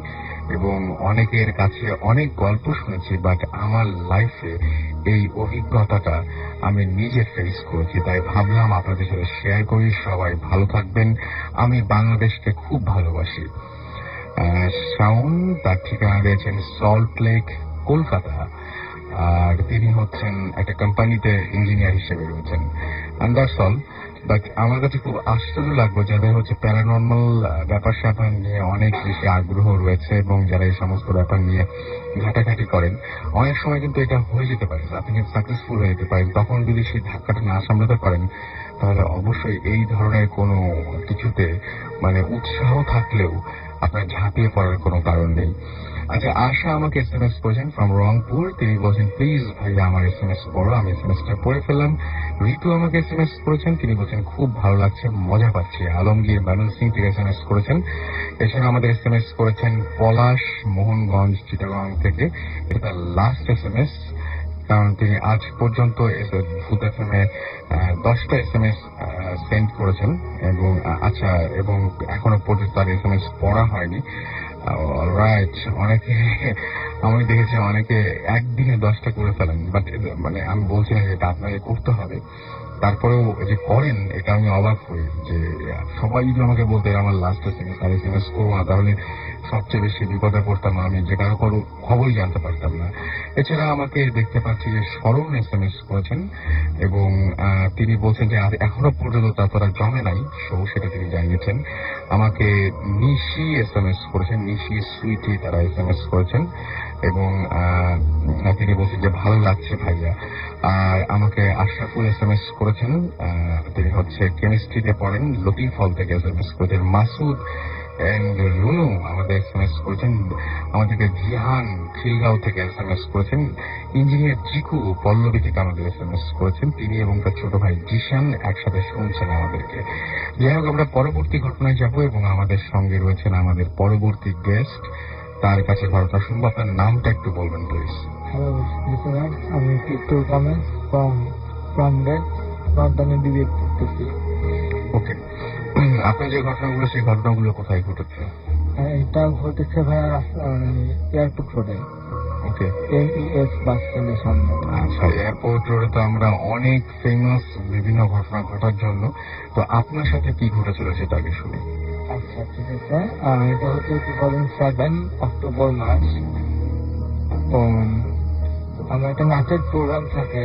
এবং অনেকের কাছে অনেক গল্প শুনেছি, বাট আমার লাইফে এই অভিজ্ঞতাটা আমি নিজে ফেস করেছি। তাই ভাবলাম আপনাদের সাথে শেয়ার করি। সবাই ভালো থাকবেন। আমি বাংলাদেশকে খুব ভালোবাসি। শাওন তার ঠিকানা দিয়েছেন সল্ট লেক, কলকাতা, আর তিনি হচ্ছেন একটা কোম্পানিতে ইঞ্জিনিয়ার হিসেবে রয়েছেন। And that's all. বাট আমার কাছে খুব আশ্চর্য লাগবে যাদের হচ্ছে প্যারানর্মাল ব্যাপার স্যাপার নিয়ে অনেক বেশি আগ্রহ রয়েছে এবং যারা এই সমস্ত ব্যাপার নিয়ে ঘাটাঘাটি করেন। অনেক সময় কিন্তু এটা হয়ে যেতে পারে, আপনি কিন্তু সাকসেসফুল হয়ে যেতে পারেন। তখন যদি সেই ধাক্কাটা না সামলাতে পারেন, তাহলে অবশ্যই এই ধরনের কোনো কিছুতে মানে উৎসাহ থাকলেও আপনার ঝাঁপিয়ে পড়ার কোনো কারণ নেই। আচ্ছা, আশা আমাকে SMS করেছেন ফ্রম রংপুর। তিনি বলছেন প্লিজ ভাইয়া আমার SMS পড়ো। আমি SMS-টা পড়ে ফেললাম। ঋতু আমাকে SMS করেছেন, তিনি বলছেন খুব ভালো লাগছে, মজা পাচ্ছি। আলমগীর বানুল সিং থেকে SMS করেছেন। এছাড়া আমাদের SMS করেছেন পলাশ মোহনগঞ্জ চিটাগং থেকে। এটা লাস্ট SMS, কারণ তিনি আজ পর্যন্ত ভূত FM-এ 10টা SMS সেন্ড করেছেন, এবং আচ্ছা, এবং এখনো পর্যন্ত তার SMS পড়া হয়নি। রাইট, অনেকে আমি দেখেছি অনেকে একদিনে 10টা করে ফেলেন, বাট মানে আমি বলছি না যে এটা আপনাকে করতে হবে, তারপরেও যে করেন এটা আমি অবাক হই। যে সবাই যদি আমাকে বলতে আমার লাস্ট SMS আর SMS করবো না, তাহলে সবচেয়ে বেশি বিপদে পড়তাম আমি, যে কারো কারো খবরই জানতে পারতাম না। এছাড়া আমাকে দেখতে পাচ্ছি যে স্মরণ SMS করেছেন, এবং তিনি বলছেন যে এখনো পর্যন্ত তারা জমে নাই শো, সেটা তিনি জানিয়েছেন। আমাকে নিশি SMS করেছেন, নিশি সুইটি তারা SMS করেছেন, এবং তিনি বলছেন যে ভালো লাগছে ভাইয়া। আর আমাকে আশরাফুল SMS করেছেন, তিনি হচ্ছে কেমিস্ট্রিতে পড়েন, লতিফল থেকে SMS করেছেন। মাসুদ এন্ড রুনু আমাদের SMS করেছেন। আমাদেরকে জিহান খিলগাঁও থেকে SMS করেছেন। ইঞ্জিনিয়ার জিকু পল্লবী থেকে আমাদের SMS করেছেন। তিনি এবং তার ছোট ভাই জিশান একসাথে শুনছেন আমাদেরকে। যাই হোক, আমরা পরবর্তী ঘটনায় যাব, এবং আমাদের সঙ্গে রয়েছেন আমাদের পরবর্তী গেস্ট। তার কাছে ঘটনা শুনবো। আপনার নামটা একটু বলবেন প্লিজ। হ্যালো লিসেনার, আমি টিটু কামেল ফ্রম রাজধানী বিবেক করতেছি। ওকে, আপনার যে ঘটনাগুলো, সেই ঘটনাগুলো কোথায় ঘটেছে? এটা ঘটেছে ভাইয়া এয়ারপোর্ট রোডে, ওকে, MES বাস স্ট্যান্ডের সামনে। আচ্ছা, এয়ারপোর্ট রোডে তো আমরা অনেক ফেমাস বিভিন্ন ঘটনা ঘটার জন্য। তো আপনার সাথে কি ঘটেছিল সেটা আগে শুনি। আচ্ছা, ঠিক আছে। এটা হচ্ছে 2007 অক্টোবর মাস। তো আমার একটা নাচের প্রোগ্রাম থাকে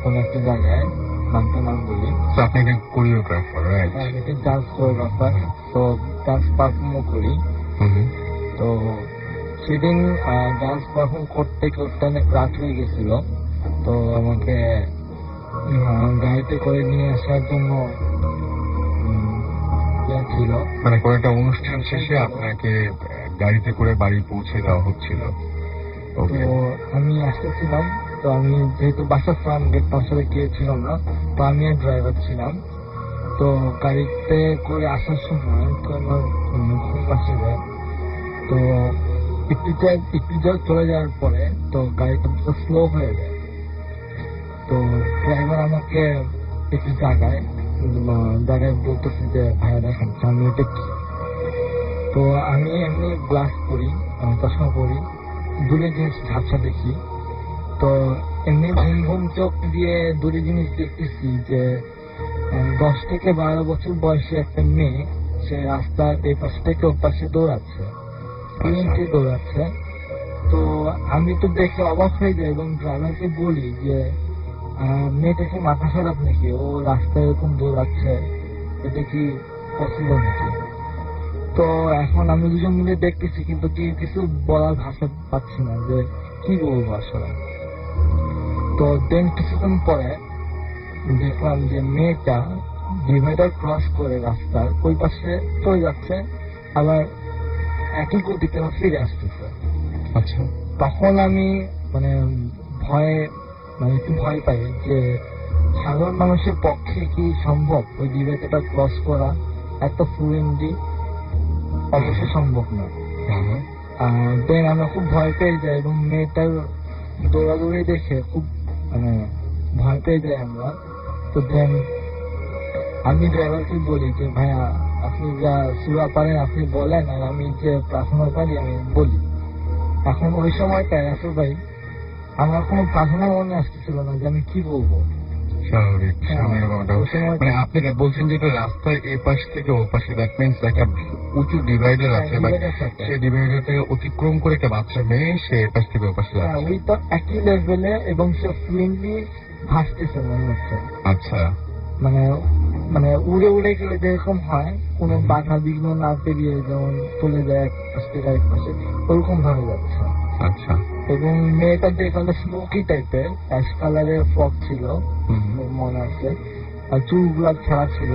কোনো একটা জায়গায়, নামটা নাম বলি। তো আপনি একজন কোরিওগ্রাফার, রাইট? আমি একটা ডান্স কোরিওগ্রাফার, তো ডান্স পারফর্মও করি। তো সেদিন ডান্স পারফর্ম করতে করতে অনেক রাত হয়ে গেছিল। তো আমাকে গাড়িতে করে নিয়ে আসার জন্য ছিল, মানে কোনো একটা অনুষ্ঠান শেষে আপনাকে গাড়িতে করে বাড়ি পৌঁছে দেওয়া হচ্ছিল। তো আমি আসতেছিলাম তো আমি যেহেতু বাসার ফ্রন্ট গেট পাশে গিয়েছিলাম না, তো আমি আর ড্রাইভার ছিলাম। তো গাড়িতে করে আসার সময় তো আমার ঘুম আসে যায়। তো একটু চলে যাওয়ার পরে তো গাড়িটা স্লো হয়ে যায়। তো ড্রাইভার আমাকে একটু জায়গায় বলতেছে যে ভাইয়া দেখেন সামনে এটা কি। তো আমি এমনি গ্লাস করি, চশমা পরি, দূরে জিনিস ঝাপসা দেখি। তো এমনি ঘুম ঘুম চোখ দিয়ে দূরে জিনিস দেখতেছি যে 10 থেকে 12 বছর বয়সী একটা মেয়ে, সে রাস্তার এই পাশে থেকে ওর পাশে দৌড়াচ্ছে, দৌড়াচ্ছে। তো আমি তো দেখে অবাক হয়ে যাই এবং ড্রাইভারকে বলি যে মেয়েটা কি মাথা খারাপ নাকি, ও রাস্তায় এরকম দৌড়াচ্ছে, এটা কি পসিবল নাকি? তো এখন আমি দুজন মিলে দেখতেছি কিন্তু কিছু বলার ভাষা পাচ্ছি না যে কি বলবো আসলে। তো দেন কিছুক্ষণ পরে দেখলাম যে মেয়েটা ডিভাইডার ক্রস করে রাস্তার ওই পাশে চলে যাচ্ছে, আবার একই গতিতে ফিরে আসতেছে। আচ্ছা, তখন আমি মানে ভয়ে একটু ভয় পাই যে সাধারণ মানুষের পক্ষে কি সম্ভব ওই ডিভাইডারটা ক্রস করা, এত ফ্লুয়েন্টলি অবশ্যই সম্ভব না। দেন আমরা খুব ভয় পেয়ে যাই এবং মেয়েটার দৌড়াদৌড়ি দেখে খুব ভয় পেয়ে যাই আমরা। তো দেন আমি ড্রাইভারকে বলি যে ভাইয়া আপনি যা সুরা পারেন আপনি বলেন, আর আমি যে প্রার্থনা পারি আমি বলি। এখন ওই সময়টায় আসলে ভাই আমার কোনো প্রার্থনা মনে আসতেছিল না যে আমি কি বলবো। স্বাভাবিক। মানে আপনি বলছেন যেটা রাস্তার এ পাশ থেকে ও পাশে, দ্যাট মিনস একটা উঁচু ডিভাইডার আছে, সেই ডিভাইডার থেকে অতিক্রম করে একটা বাচ্চা মেয়ে সে এ পাশ থেকে ও পাশে যাচ্ছে। ওই তো একই লেভেলে এবং সে ফ্লুয়েন্টলি ভাসতেছে মনে হচ্ছে। আচ্ছা, মানে উড়ে উড়ে গেলে যেরকম হয় কোনো বাধা বিঘ্ন না পেরিয়ে যেমন চলে যায় এক পাশ থেকে আরেক পাশে, ওরকম ভাবে যাচ্ছে। আচ্ছা। এবং মেয়েটা দেখলে স্মোকি টাইপের অ্যাশ কালারের ফ্রক ছিল মনে আছে, আর চুলগুলা ছাড়া ছিল।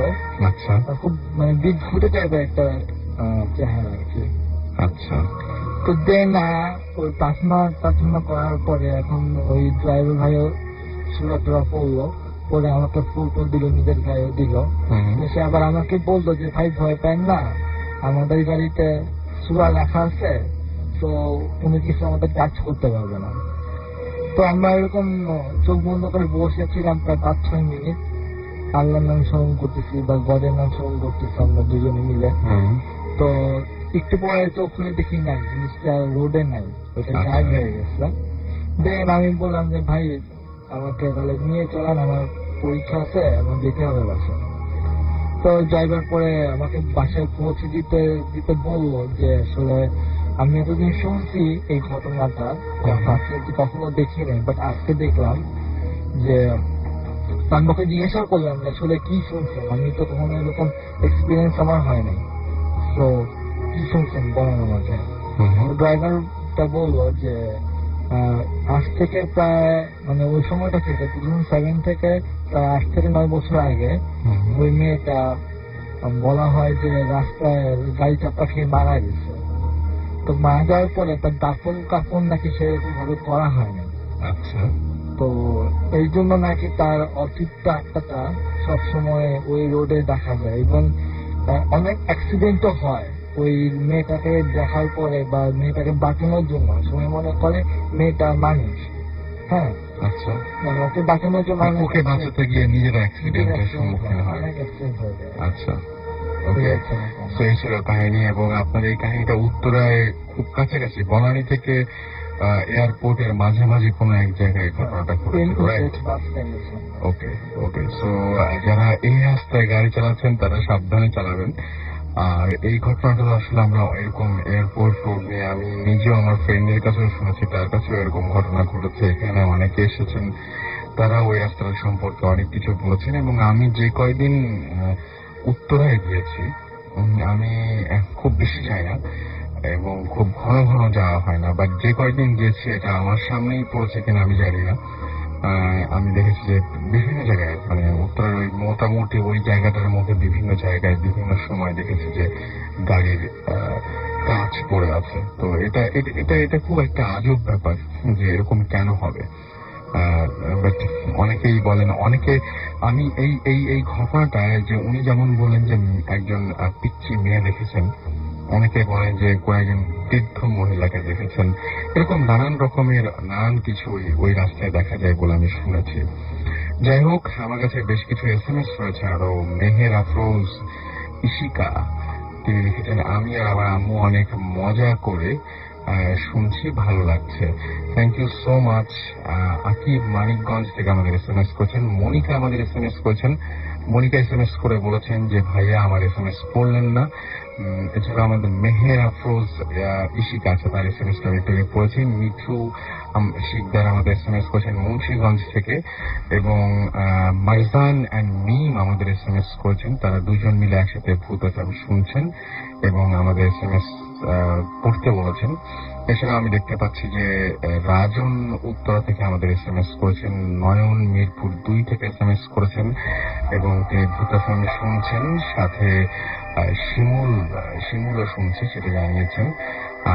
আচ্ছা, খুব বিদঘুটে টাইপের একটা চেহারা আর কি। আচ্ছা। তো দেন ওই প্রার্থনা করার পরে এখন ওই ড্রাইভার ভাইও সুরা টুরা পড়লো, পরে আমাকে ফুল দিল, নিজের গায়ে দিল। সে আবার আমাকে বললো যে ভাই ভয় পান না, আমাদের গাড়িতে সুরা লেখা আছে, তো কোনো কিছু আমাদের কাজ করতে পারবে না। তো আমরা এরকম চোখ বন্ধ করে বসেছিলাম প্রায় 5-6 মিনিট, আল্লাহর নাম স্মরণ করতেছি বা গডের নাম স্মরণ করতেছি আমরা দুজনে মিলে। তো একটু পরে চোখ খুলে দেখি নাই, জিনিসটা রোডে নাই, ওটা গায়েব হয়ে গেছে। দেন আমি বললাম যে ভাই আমাকে তাহলে নিয়ে চলান, আমার পরীক্ষা আছে, আমার যেতে হবে বাসায়। তো ড্রাইভার পরে আমাকে বাসায় পৌঁছে দিতে বললো যে আসলে আমি এতদিন শুনছি এই ঘটনাটা, কখনো দেখি নাই, বাট আজকে দেখলাম। যে আমাকে জিজ্ঞাসা করলাম যে আসলে কি শুনছেন, আমি তো কখনো এরকম এক্সপিরিয়েন্স আমার হয় নাই, তো কি শুনছেন বলেন আমাকে। ড্রাইভারটা বললো যে আজ থেকে প্রায় ওই সময়টা থেকে 2007 থেকে প্রায় 8 থেকে 9 বছর আগে ওই মেয়েটা বলা হয় যে রাস্তায় গাড়ি চাপা খেয়ে মারা গেছে। তো মারা যাওয়ার পরে তার দাফন কাফন নাকি সেরকম ভাবে করা হয় না। আচ্ছা। তো এই জন্য নাকি তার অতৃপ্ত আত্মাটা সবসময় ওই রোডে দেখা যায় এবং অনেক অ্যাক্সিডেন্টও হয় ওই মেয়েটাকে দেখার পরে বা মেয়েটাকে বাঁচানোর জন্য। সময় মনে করে মেয়েটা মানুষ, হ্যাঁ, আচ্ছা, ওকে বাঁচানোর জন্য ওকে বাঁচাতে গিয়ে নিজের অ্যাক্সিডেন্টের সম্মুখীন হয়। আচ্ছা, ওকে। তো এই ছিল কাহিনী, এবং আপনার এই কাহিনীটা উত্তরায় খুব কাছাকাছি বনানী থেকে এয়ারপোর্টের মাঝামাঝি কোনো এক জায়গায় ঘটনাটা ঘটেছে, রাইট? ওকে, ওকে। সো যারা এই রাস্তায় গাড়ি চালাচ্ছেন তারা সাবধানে চালাবেন। আর এই ঘটনাটা আসলে আমরা এরকম এয়ারপোর্ট রোড নিয়ে আমি নিজেও আমার ফ্রেন্ডের কাছেও শুনেছি, তার কাছেও এরকম ঘটনা ঘটেছে। এখানে অনেকে এসেছেন, তারা ওই রাস্তাটা সম্পর্কে অনেক কিছু বলেছেন। এবং আমি যে কয়দিন উত্তরায় গিয়েছি, আমি খুব বেশি যাই না এবং খুব ঘন ঘন যাওয়া হয় না, বাট যে কয়েকদিন গিয়েছি এটা আমার সামনেই পড়েছে কিনা আমি জানি না। আমি দেখেছি যে বিভিন্ন জায়গায় উত্তরের ওই মোটামুটি ওই জায়গাটার মধ্যে বিভিন্ন জায়গায় বিভিন্ন সময় দেখেছি যে গাড়ির কাঁচ পড়ে আছে। তো এটা এটা এটা এটা খুব একটা আজব ব্যাপার যে এরকম কেন হবে। বাট অনেকেই বলেন, অনেকে, আমি এই এই এই ঘটনাটা যে উনি যেমন বলেন যে একজন পিচ্চি মেয়ে দেখেছেন, অনেকে বলেন যে কয়েকজন বৃদ্ধ মহিলাকে দেখেছেন, এরকম নানান রকমের নানান কিছু ওই রাস্তায় দেখা যায় বলে আমি শুনেছি। যাই হোক, আমার কাছে বেশ কিছু SMS রয়েছে আরো। মেহের আফরোজ ইশিকা, তিনি লিখেছেন, আমি আর আমার আম্মু অনেক মজা করে শুনছি, ভালো লাগছে। Thank you so much. Akib Manikganj থেকে আমাদের SMS করেছেন। মনিকা আমাদের SMS করেছেন। মনিকা SMS করে বলেছেন যে ভাইয়া আমার SMS পড়লেন না। এছাড়া আমাদের মেহের আফরোজ ইশিকা আছে, তার SMS টা একটু আগে পড়েছি। মিঠু শিকদার আমাদের SMS করেছেন মুন্সিগঞ্জ থেকে, এবং মাইজান অ্যান্ড মিম আমাদের SMS করেছেন। তারা দুজন মিলে একসাথে ভূত FM শুনছেন এবং আমাদের SMS পড়তে বলেছেন। এছাড়া আমি দেখতে পাচ্ছি যে রাজন উত্তরা থেকে আমাদের SMS করেছেন। নয়ন মিরপুর 2 থেকে SMS করেছেন এবং তিনি ভূত FM শুনছেন, সাথে শিমুলও শুনছে, সেটা জানিয়েছেন।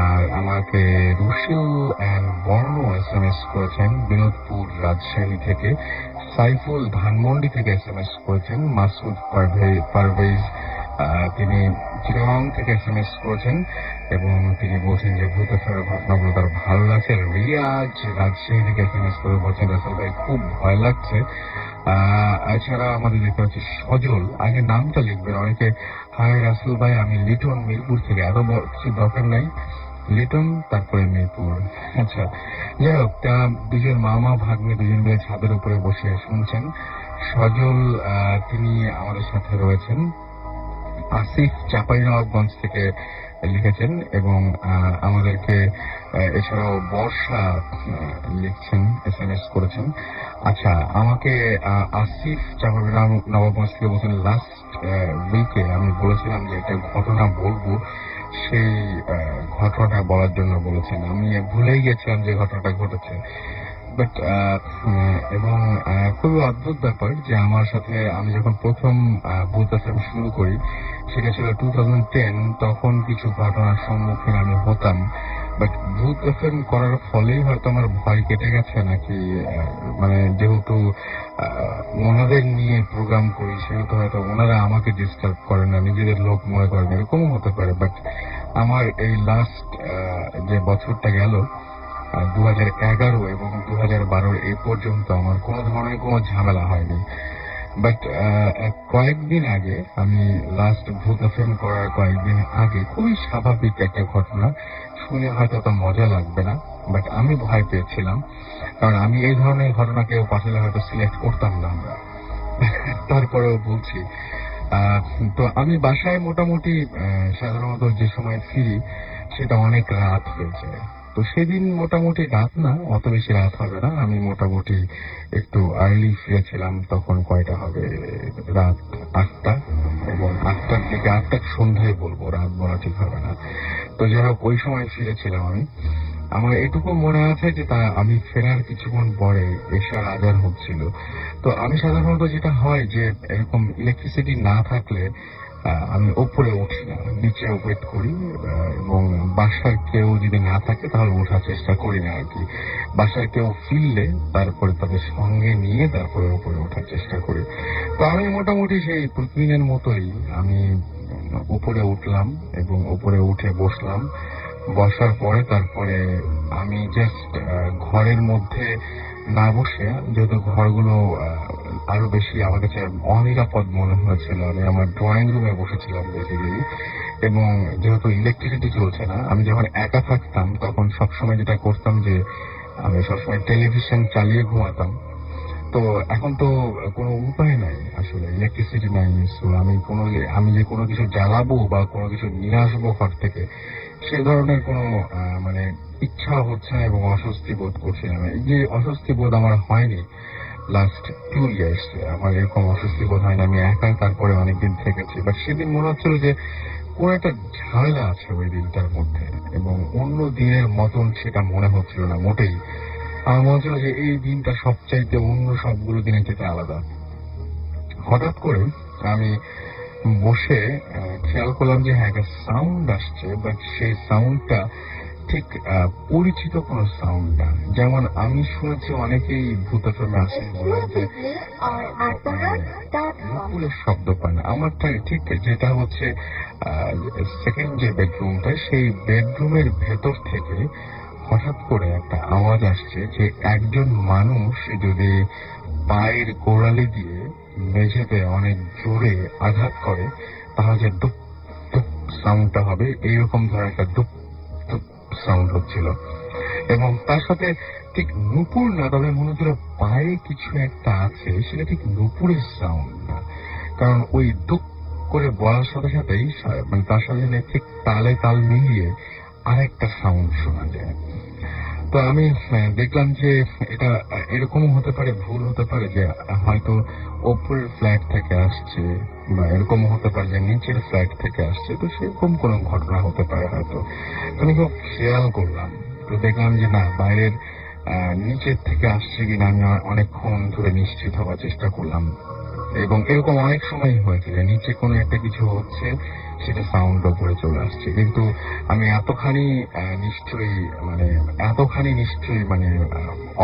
আর আমাকে রুশিল অ্যান্ড বর্ণ SMS করেছেন বিনোদপুর রাজশাহী থেকে। সাইফুল ধানমন্ডি থেকে SMS করেছেন। মাসুদ পারভেজ তিনি চিটাগং থেকে SMS করেছেন এবং তিনি বলছেন যে ভূত ফেরার ঘটনাগুলো তার ভালো লাগছে। রিয়াজ রাজশাহী থেকে SMS করে বলছেন রাসেল ভাই খুব ভয় লাগছে। এছাড়া আমাদের দেখতে পাচ্ছি সজল, আগে নামটা লিখবেন অনেকে। হাই রাসেল ভাই, আমি লিটন মিরপুর থেকে। এত কিছু দরকার নাই, লিটন তারপরে মিরপুর। আচ্ছা, যাই হোক, দুজন মামা ভাগ্নে দুজন মিলে ছাদের উপরে বসে শুনছেন। সজল তিনি আমাদের সাথে রয়েছেন। আসিফ চাঁপাইনবাবগঞ্জ থেকে লিখেছেন এবং আমাদেরকে এছাড়াও বর্ষা লিখছেন, SMS করেছেন। আচ্ছা, আমাকে আসিফ চাঁপাইনবাবগঞ্জ থেকে বলছেন লাস্ট উইকে আমি বলেছিলাম যে একটা ঘটনা বলবো, সেই ঘটনাটা বলার জন্য বলেছেন। আমি ভুলেই গেছিলাম যে ঘটনাটা ঘটেছে। বাট এবং খুবই অদ্ভুত ব্যাপার যে আমার সাথে আমি যখন প্রথম ভূত FM শুরু করি, সেটা ছিল 2010। তখন কিছু ঘটনার সম্মুখীন আমি হতাম। বাট ভূত FM করার ফলেই হয়তো আমার ভয় কেটে গেছে নাকি, মানে যেহেতু ওনাদের নিয়ে প্রোগ্রাম করি সেহেতু হয়তো ওনারা আমাকে ডিস্টার্ব করে না, নিজেদের লোক মনে করেন, এরকমও হতে পারে। বাট আমার এই লাস্ট যে বছরটা গেল 2011 এবং 2012 এই পর্যন্ত আমার কোনো ধরনের কোনো ঝামেলা হয়নি। বাট কয়েকদিন আগে, আমি লাস্ট ভূত FM করার কয়েকদিন আগে, খুবই স্বাভাবিক একটা ঘটনা, শুনে হয়তো অত মজা লাগবে না, বাট আমি ভয় পেয়েছিলাম। কারণ আমি এই ধরনের ঘটনা কেউ পাঠালে হয়তো সিলেক্ট করতাম না আমরা। তারপরেও বলছি, তো আমি বাসায় মোটামুটি সাধারণত যে সময় ফিরি সেটা অনেক রাত হয়েছে। তো সেদিন মোটামুটি রাত না, অত বেশি রাত হবে না, আমি মোটামুটি একটু আর্লি ফিরেছিলাম। তখন কয়টা হবে, রাত 8টা, এবং 8টার দিকে, 8টা সন্ধ্যায় বলবো, রাত বলা ঠিক হবে না। তো যাই হোক, ওই সময় ফিরেছিলাম আমি। আমার এটুকু মনে আছে যে আমি ফেরার কিছুক্ষণ পরে এশার আজান হচ্ছিল। তো আমি সাধারণত যেটা হয় যে এরকম ইলেকট্রিসিটি না থাকলে আমি উপরে উঠি না, নিচে ওয়েট করি, এবং বাসার কেউ যদি না থাকে তাহলে ওঠার চেষ্টা করি না আর কি। বাসার কেউ ফিরলে তারপরে তাদের সঙ্গে নিয়ে তারপরে উপরে ওঠার চেষ্টা করি। তো আমি মোটামুটি সেই প্রতিদিনের মতোই আমি উপরে উঠলাম এবং উপরে উঠে বসলাম। বসার পরে তারপরে আমি জাস্ট ঘরের মধ্যে না বসে, যেহেতু ঘরগুলো আরো বেশি আমার কাছে অনিরাপদ মনে হয়েছিল, আমি আমার ড্রয়িং রুমে বসেছিলাম বেসিক্যালি। এবং যেহেতু ইলেকট্রিসিটি চলছে না, আমি যখন একা থাকতাম তখন সবসময় যেটা করতাম যে আমি সবসময় টেলিভিশন চালিয়ে ঘুমাতাম। তো এখন তো কোনো উপায় নাই, আসলে ইলেকট্রিসিটি নাই। সো আমি যে কোনো কিছু জ্বালাবো বা কোনো কিছু নিয়ে আসবো ঘর থেকে, সে ধরনের কোনো মানে ইচ্ছা হচ্ছে না এবং অস্বস্তি বোধ করছি না। এই যে অস্বস্তি বোধ আমার হয়নি লাস্ট 2 ইয়ার্স, আমার এরকম অস্বস্তি বোধ হয়নি। আমি একা তারপরে অনেকদিন থেকেছি, বাট সেদিন মনে হচ্ছিল যে কোন একটা ঝামেলা আছে ওই দিনটার মধ্যে, এবং অন্য দিনের মতন সেটা মনে হচ্ছিল না মোটেই। আমার মনে হচ্ছিল যে এই দিনটা সবচাইতে অন্য সবগুলো দিনের থেকে আলাদা। হঠাৎ করে আমি বসে খেয়াল করলাম যে হ্যাঁ, একটা সাউন্ড আসছে, বাট সেই সাউন্ডটা ঠিক পরিচিত কোনো সাউন্ড না। যেমন আমি শুনেছি অনেকেই ভূতফিল্মে আসে বলে যে নুপুরের শব্দ পান। আমারটা ঠিক যেটা হচ্ছে সেকেন্ড যে বেডরুমটা, সেই বেডরুমের ভেতর থেকে হঠাৎ করে একটা আওয়াজ আসছে যে একজন মানুষ যদি পায়ের গোড়ালি দিয়ে মেঝেতে অনেক জোরে আঘাত করে তাহলে দুপ দুপ সাউন্ডটা হবে, এইরকম ধরনের একটা দুপ দুপ সাউন্ড হচ্ছিল। এবং তার সাথে ঠিক নুপুর না, তবে মনে হচ্ছিল পায়ে কিছু একটা আছে, সেটা ঠিক নুপুরের সাউন্ড না। কারণ ওই দুপ করে বলার সাথে সাথেই মানে তার সাথে ঠিক তালে তাল মিলিয়ে আরেকটা সাউন্ড শোনা যায়। তো আমি দেখলাম যে এটা এরকম হতে পারে, ভুল হতে পারে যে হয়তো ওপরের ফ্ল্যাট থেকে আসছে, বা এরকম হতে পারে যে নিচের ফ্ল্যাট থেকে আসছে। তো সেরকম কোনো ঘটনা হতে পারে হয়তো। তো আমি খুব খেয়াল করলাম, তো দেখলাম যে না, বাইরের নিচের থেকে আসছে কিনা আমি অনেকক্ষণ ধরে নিশ্চিত হওয়ার চেষ্টা করলাম। এবং এরকম অনেক সময় হয়েছে যে নিচে কোনো একটা কিছু হচ্ছে, সেটা সাউন্ড উপরে চলে আসছে, কিন্তু আমি এতখানি নিশ্চয়ই মানে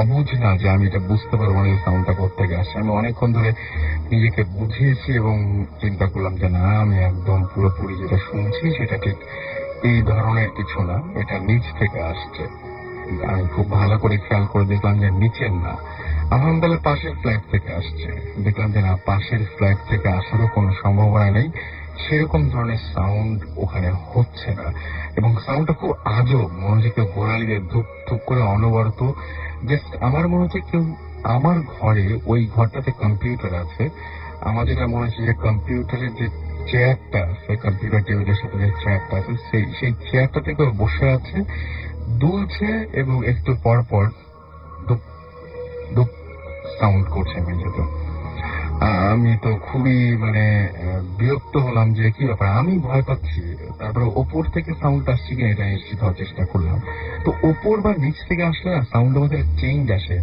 অবুঝ না যে আমি এটা বুঝতে পারবো না এই সাউন্ডটা কোত্থেকে আসছে। আমি অনেকক্ষণ ধরে নিজেকে বুঝিয়েছি এবং চিন্তা করলাম যে না, আমি একদম পুরোপুরি যেটা শুনছি সেটা ঠিক এই ধরনের কিছু না, এটা নিচ থেকে আসছে। আমি খুব ভালো করে খেয়াল করে দেখলাম যে নিচের না, আলহামদুলিল্লাহ পাশের ফ্ল্যাট থেকে আসছে। দেখলাম যে না, পাশের ফ্ল্যাট থেকে আসারও কোনো সম্ভাবনা নেই, সেরকম ধরনের সাউন্ড ওখানে হচ্ছে না। এবং সাউন্ডটা খুব আজব, মনে হচ্ছে কেউ গোড়ালি দিয়ে ধুপ ধুপ করে অনবরত। জাস্ট আমার মনে হচ্ছে কেউ আমার ঘরে, ওই ঘরটাতে কম্পিউটার আছে, আমার যেটা মনে হচ্ছে যে কম্পিউটারের যে চেয়ারটা আছে, কম্পিউটার টেবিলের সাথে যে চেয়ারটা আছে, সেই চেয়ারটাতে কেউ বসে আছে, দুলছে এবং একটু পর পর দুপ দুপ সাউন্ড করছে মেঝেতে। আমি তো খুবই মানে বিরক্ত হলাম যে কি ব্যাপার, আমি ভয় পাচ্ছি। তারপরে ওপর থেকে সাউন্ড আসছে কিনা এটা নিশ্চিত হওয়ার চেষ্টা করলাম। তো ওপর বা নিচ থেকে আসলে না সাউন্ড মধ্যে চেঞ্জ আসে।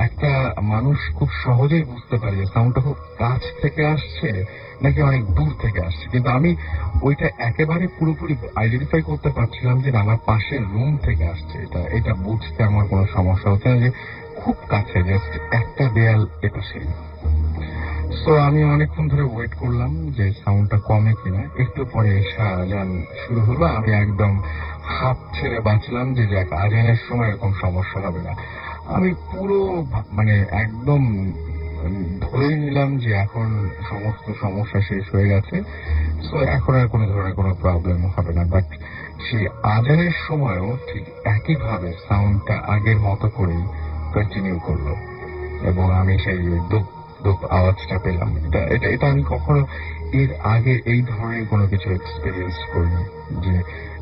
একটা মানুষ খুব সহজেই বুঝতে পারে যে সাউন্ডটা খুব কাছ থেকে আসছে নাকি অনেক দূর থেকে আসছে, কিন্তু আমি ওইটা একেবারে পুরোপুরি আইডেন্টিফাই করতে পারছিলাম যে না, আমার পাশের রুম থেকে আসছে। এটা এটা বুঝতে আমার কোনো সমস্যা হচ্ছে না যে খুব কাছে, জাস্ট একটা দেয়াল এপাশে। সো আমি অনেকক্ষণ ধরে ওয়েট করলাম যে সাউন্ডটা কমে কিনা। একটু পরে এসা আজান শুরু হলো। আমি একদম হাফ ছেড়ে বাঁচলাম যে যাক, আজানের সময় এরকম সমস্যা হবে না। আমি পুরো মানে একদম ধরেই নিলাম যে এখন সমস্ত সমস্যা শেষ হয়ে গেছে, সো এখন আর কোনো ধরনের কোনো প্রবলেম হবে না। বাট সেই আজানের সময়ও ঠিক একইভাবে সাউন্ডটা আগের মতো করেই কন্টিনিউ করলো এবং আমি সেই দুপ দুপ আওয়াজটা পেলাম। এটা এটা এটা আমি কখনো এর আগে এই ধরনের কোনো কিছু এক্সপিরিয়েন্স করিনি, যে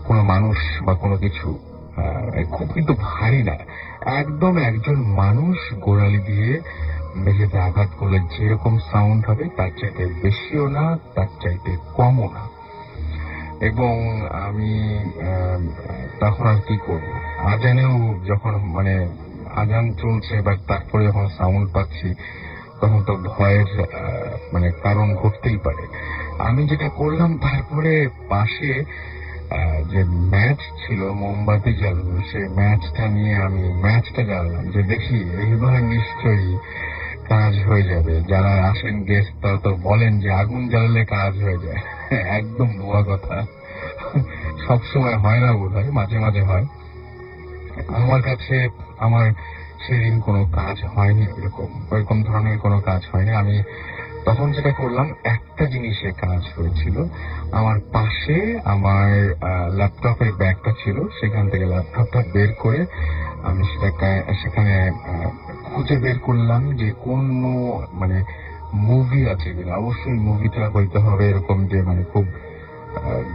কোনো মানুষ বা কোনো কিছু খুব কিন্তু ভারী না, একদম একজন মানুষ গোড়ালি দিয়ে মেঝেতে আঘাত করলে যেরকম সাউন্ড হবে তার চাইতে বেশিও না, তার চাইতে কমও না। এবং আমি তখন আর কি করবো, আজানেও যখন মানে আজান চলছে বা তারপরে যখন সাউন্ড পাচ্ছি, তখন তো ভয়ের মানে কারণ ঘটতেই পারে। আমি যেটা করলাম, তারপরে পাশে যে ম্যাচ ছিল, মোমবাতি জ্বালানো, সেই ম্যাচটা নিয়ে আমি ম্যাচটা জ্বালালাম যে দেখি এইবার নিশ্চয়ই কাজ হয়ে যাবে। যারা আসেন গেস্ট তারা তো বলেন যে আগুন জ্বালালে কাজ হয়ে যায়। একদম ভুয়া কথা, সবসময় হয় না, বোধ হয় মাঝে মাঝে হয়। আমার কাছে আমার সেদিন কোনো কাজ হয়নি, ওইরকম ধরনের কোনো কাজ হয়নি। আমি তখন যেটা করলাম, একটা জিনিসে কাজ হয়েছিল। আমার পাশে আমার ল্যাপটপের ব্যাগটা ছিল, সেখান থেকে ল্যাপটপটা বের করে আমি সেখানে খুঁজে বের করলাম যে কোন মানে মুভি আছে কিনা। অবশ্যই মুভিটা হইতে হবে এরকম যে মানে খুব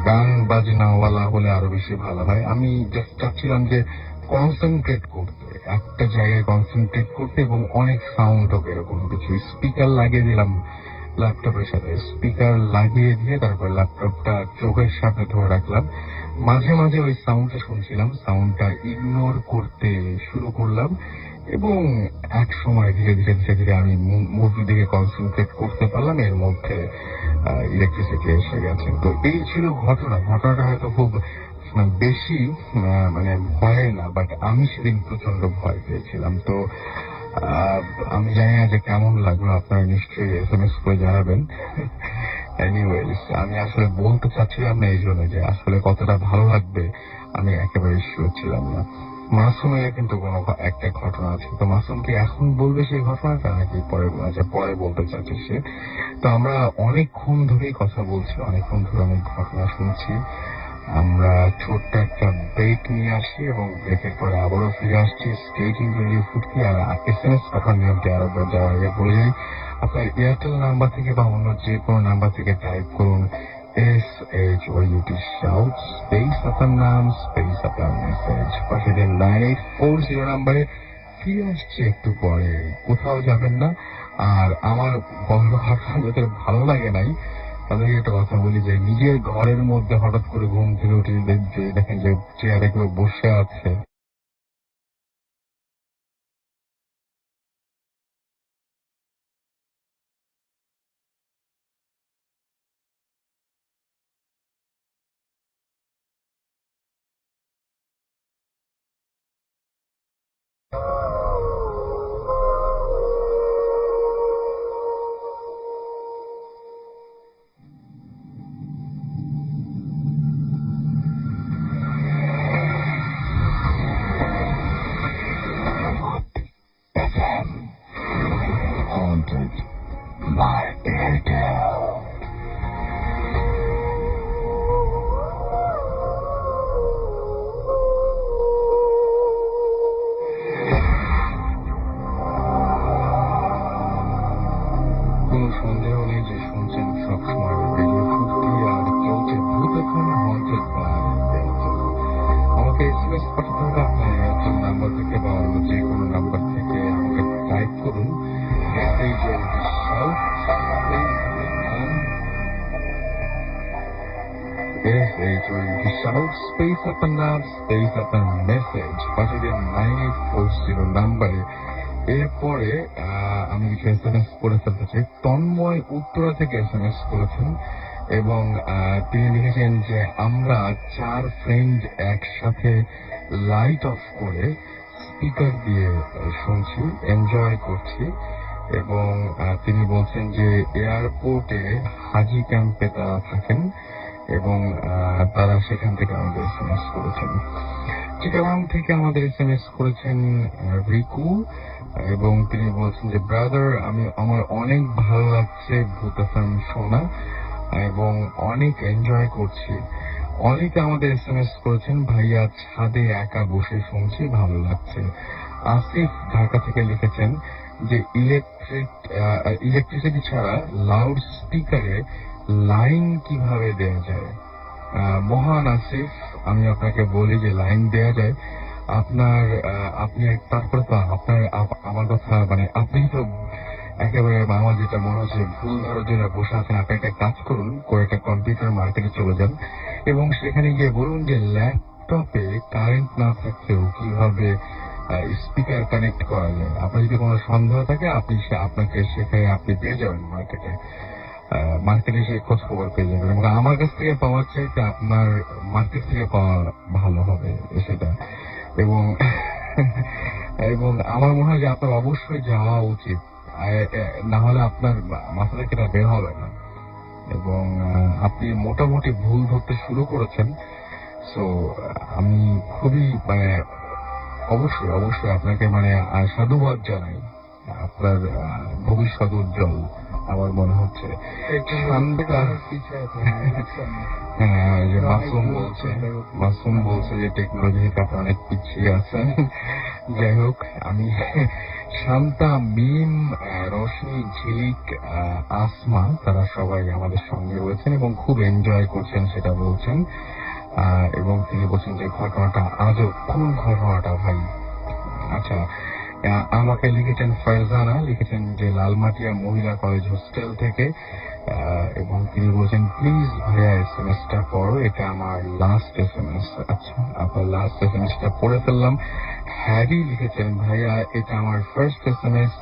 গান বাজনাওয়ালা হলে আরো বেশি ভালো হয়। আমি জাস্ট চাচ্ছিলাম যে কনসেন্ট্রেট করতে, একটা জায়গায় কনসেন্ট্রেট করতে, এবং অনেক সাউন্ড হোক এরকম কিছু। স্পিকার লাগিয়ে দিলাম ল্যাপটপের সাথে, স্পিকার লাগিয়ে দিয়ে তারপর ল্যাপটপটা চোখের সাথে ধরে রাখলাম। মাঝে মাঝে ওই সাউন্ডটা শুনছিলাম, সাউন্ডটা ইগনোর করতে শুরু করলাম, এবং এক সময় ধীরে ধীরে ধীরে ধীরে আমি মুভি দিকে কনসেন্ট্রেট করতে পারলাম। এর মধ্যে ইলেকট্রিসিটি এসে গেছে। তো এই ছিল ঘটনাটা হয়তো খুব না বেশি, মানে ভয় না, বাট আমি সেদিন প্রচন্ড ভয় পেয়েছিলাম। তো আহ, আমি জানি না যে কেমন লাগলো, আপনারা নিশ্চয়ই SMS করে জানাবেন। এনিওয়েজ, আমি আসলে বলতে চাচ্ছিলাম না এই জন্য যে আসলে কতটা ভালো লাগবে আমি একেবারে শিওর ছিলাম না। মাসুমের কিন্তু কোনো একটা ঘটনা আছে, তো মাসুম কি এখন বলবে সেই ঘটনাটা নাকি পরে, আচ্ছা পরে বলতে চাচ্ছে সে। তো আমরা অনেকক্ষণ ধরেই কথা বলছি, অনেকক্ষণ ধরে অনেক ঘটনা শুনছি। আমরা ছোট্ট একটা ব্রেক নিয়ে আসি এবং ব্রেকের পরে আবারও ফিরে আসছি স্টেটিং রেডিও ফুটকি। আর SMS পাঠানোর নিয়মটি আরেকবার যাওয়ার আগে বলে যাই, আপনার এয়ারটেল নাম্বার থেকে বা অন্য যে কোনো নাম্বার থেকে টাইপ করুন SHOUT শাউট স্পেস আপনার নাম স্পেস আপনার মেসেজ, পাঠিয়ে দিন 9840 নাম্বারে। ফিরে আসছে একটু পরে, কোথাও যাবেন না। আর আমার কথাটা যাদের ভালো লাগে নাই তাদেরকে একটা কথা বলি যে নিজের ঘরের মধ্যে হঠাৎ করে ঘুম থেকে উঠে যে দেখেন যে চেয়ারে কেউ বসে আছে, haunted by Airtel. কোনো সন্দেহ নেই যে শুনছেন সবসময় রেডিও ফুর্তি আর চলছে ভূত এখন হন্টেড বাই এয়ারটেল। আমাকে SMS পাঠাতে হবে আপনার এয়ারটেল নাম্বার থেকে বা অন্য যে কোনো নাম্বার থেকে। আমাকে টাইপ করুন SHOUT স্পেস আপনার নাম স্পেস আপনার মেসেজ, পাঠিয়ে দিন 9840 নাম্বারে। এরপরে আমি কিছু SMS করে ফেলতে চাই। তন্ময় উত্তরা থেকে SMS করেছেন এবং তিনি লিখেছেন যে আমরা 4 ফ্রেন্ড একসাথে লাইট অফ করে স্পিকার দিয়ে শুনছি, এনজয় করছি। এবং তিনি বলছেন যে এয়ারপোর্টে হাজি ক্যাম্পে তারা থাকেন এবং তারা সেখান থেকে আমাদের SMS করেছেন। চিটাগাং থেকে আমাদের SMS করেছেন রিকু এবং তিনি বলছেন যে ব্রাদার আমার অনেক ভালো লাগছে ভূত এফএম শোনা এবং অনেক এনজয় করছি। অনেকে আমাদের SMS করেছেন ভাইয়া ছাদে একা বসে শুনছি, ভালো লাগছে। আসিফ ঢাকা থেকে লিখেছেন যে ইলেকট্রিসিটি ছাড়া লাউড স্পিকারে লাইন কিভাবে দেওয়া যায়। মহান আসিফ, আমি আপনাকে বলি যে লাইন দেওয়া যায়। আপনার আপনি তারপরে তো আপনার আমার কথা মানে আপনি তো একেবারে আমার যেটা মনে হচ্ছে ভুল ধরার জন্য বসে আছেন। আপনি একটা কাজ করুন, করে একটা কম্পিউটার মার্কেটে চলে যান এবং সেখানে গিয়ে বলুন যে ল্যাপটপে কারেন্ট না থাকলেও কিভাবে স্পিকার কানেক্ট করা যায়। আপনার যদি কোনো সন্দেহ থাকে আপনাকে সেখানে আপনি পেয়ে যাবেন মার্কেটে। মার্কেটে এসে খোঁজ খবর পেয়ে যাবেন এবং আমার কাছ থেকে পাওয়ার চাইতে আপনার মার্কেট থেকে পাওয়া ভালো হবে সেটা। এবং এবং আমার মনে হয় যে আপনার অবশ্যই যাওয়া উচিত, না হলে আপনার মাথা থেকে এটা বের হবে না। এবং আপনি মোটামুটি ভুল ধরতে শুরু করেছেন। সো আমি খুবই মানে অবশ্যই অবশ্যই আপনাকে মানে সাধুবাদ জানাই। আপনার ভবিষ্যৎ উজ্জ্বল আমার মনে হচ্ছে। হ্যাঁ, যে মাসুম বলছে যে টেকনোলজি থেকে আপনি অনেক পিছিয়ে আছেন। যাই হোক, আমি শান্তা, মিম, রশনি, ঝিলিক, আসমা তারা সবাই আমাদের সঙ্গে রয়েছেন এবং খুব এনজয় করছেন সেটা বলছেন। এবং তিনি বলছেন যে ঘটনাটা আজও কোন ঘটনাটা ভাই। আচ্ছা, আমাকে লিখেছেন ফারজানা, লিখেছেন যে লালমাটিয়া মহিলা কলেজ হোস্টেল থেকে এবং তিনি বলছেন প্লিজ ভাইয়া SMS-টা পড়ো, এটা আমার লাস্ট SMS। আচ্ছা, আপনার লাস্ট SMS-টা পড়ে ফেললাম। হ্যারি লিখেছেন ভাইয়া এটা আমার ফার্স্ট SMS।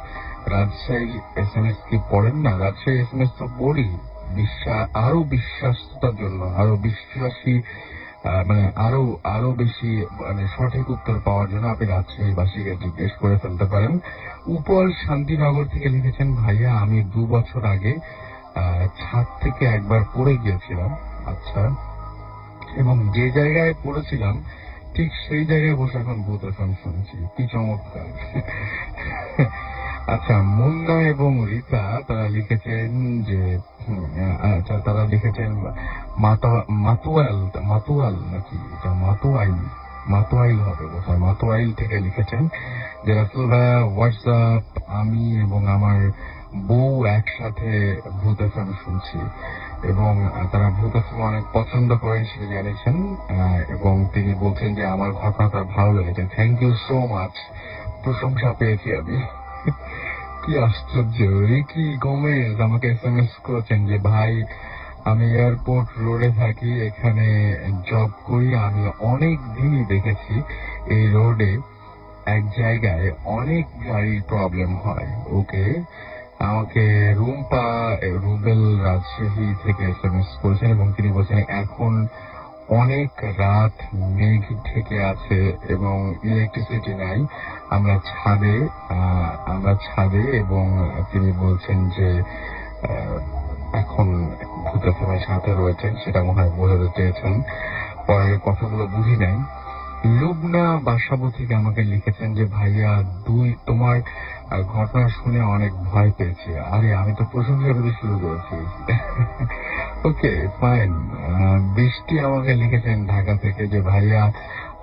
রাজশাহী SMS কি পড়েন না? রাজশাহী SMS তো পড়ি, আরো বিশ্বাসতার জন্য, আরো বিশ্বাসী মানে আরো আরো বেশি মানে সঠিক উত্তর পাওয়ার জন্য আপনি রাজশাহীবাসীকে জিজ্ঞেস করে ফেলতে পারেন। উপল শান্তিনগর থেকে লিখেছেন, ভাইয়া আমি 2 বছর আগে ছাদ থেকে একবার পড়ে গিয়েছিলাম। আচ্ছা, এবং যে জায়গায় পড়েছিলাম ঠিক সেই জায়গায় বসে এখন ভূত FM শুনছি, কি চমৎকার। আচ্ছা, মুন্না এবং রীতা তারা লিখেছেন যে আচ্ছা, তারা লিখেছেন মাতুয়াল মাতুয়াল নাকি এটা মাতুয়াইল, মাতুয়াইল হবে বোধহয়, মাতুয়াইল থেকে লিখেছেন যে রাসূল ভাইয়া হোয়াটসঅ্যাপ, আমি এবং আমার বউ একসাথে ভূত FM শুনছি এবং তারা ভূত FM অনেক পছন্দ করেন সেটা জানিয়েছেন। এবং তিনি বলছেন যে আমার ঘটনাটা ভালো লেগেছে, থ্যাংক ইউ সো মাচ, প্রশংসা পেয়েছি আমি। কি আশ্চর্য, রিকি গোমেজ আমাকে SMS করেছেন যে ভাই আমি এয়ারপোর্ট রোডে থাকি, এখানে জব করি, আমি অনেক দিনই দেখেছি এই রোডে এক জায়গায় অনেক গাড়ির প্রবলেম হয়। ওকে, আমাকে রুম্পা রুবেল রাজশাহী থেকে SMS করেছেন এবং তিনি বলছেন এখন অনেক রাত মেঘ ঢেকে আছে এবং ইলেকট্রিসিটি নাই, আমরা ছাদে এবং তিনি বলছেন যে আহ, এখন ভূত FM'র সাথে রয়েছেন, সেটা মনে হয় বোঝাতে চেয়েছেন, পরের কথাগুলো বুঝি নাই। লুবনা বাসাবো থেকে আমাকে লিখেছেন যে ভাইয়া তোমার ঘটনা শুনে অনেক ভয় পেয়েছি। আরে আমি তো প্রশংসা করে শুরু করেছি। Okay fine. বৃষ্টি আমাকে লিখেছেন ঢাকা থেকে যে ভাইয়া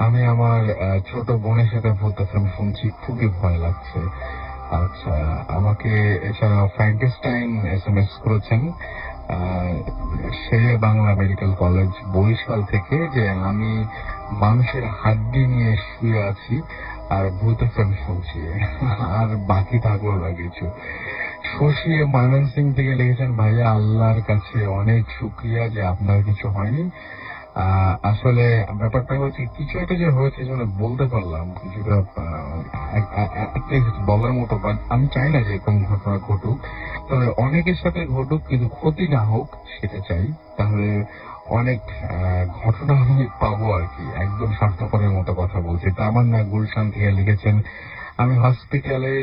আমি আমার ছোট বোনের সাথে ভূত FM শুনছি, খুবই ভয় লাগছে। আচ্ছা, আমাকে এছাড়া ফ্র্যাঙ্কেস্টাইন SMS করেছেন শেরে বাংলা মেডিকেল কলেজ বরিশাল থেকে যে আমি মানুষের হাড্ডি নিয়ে শুয়ে আছি আর ভূত FM শুনছি, আর বাকি থাকলো না কিছু। শশী ময়মনসিং থেকে লিখেছেন ভাইয়া আল্লাহর কাছে অনেক শুক্রিয়া যে আপনার কিছু হয়নি। আসলে ব্যাপারটা হচ্ছে কিছু একটা যে হয়েছে জন্য বলতে পারলাম কিছুটা বলার মতো, বাট আমি চাই না যে এরকম ঘটনা ঘটুক, তবে অনেকের সাথে ঘটুক কিন্তু ক্ষতি না হোক সেটা চাই, তাহলে অনেক ঘটনা আমি পাবো আর কি। একদম স্বার্থপরের মতো কথা বলছি। তামান্না গুলশান থেকে লিখেছেন আমি হসপিটালে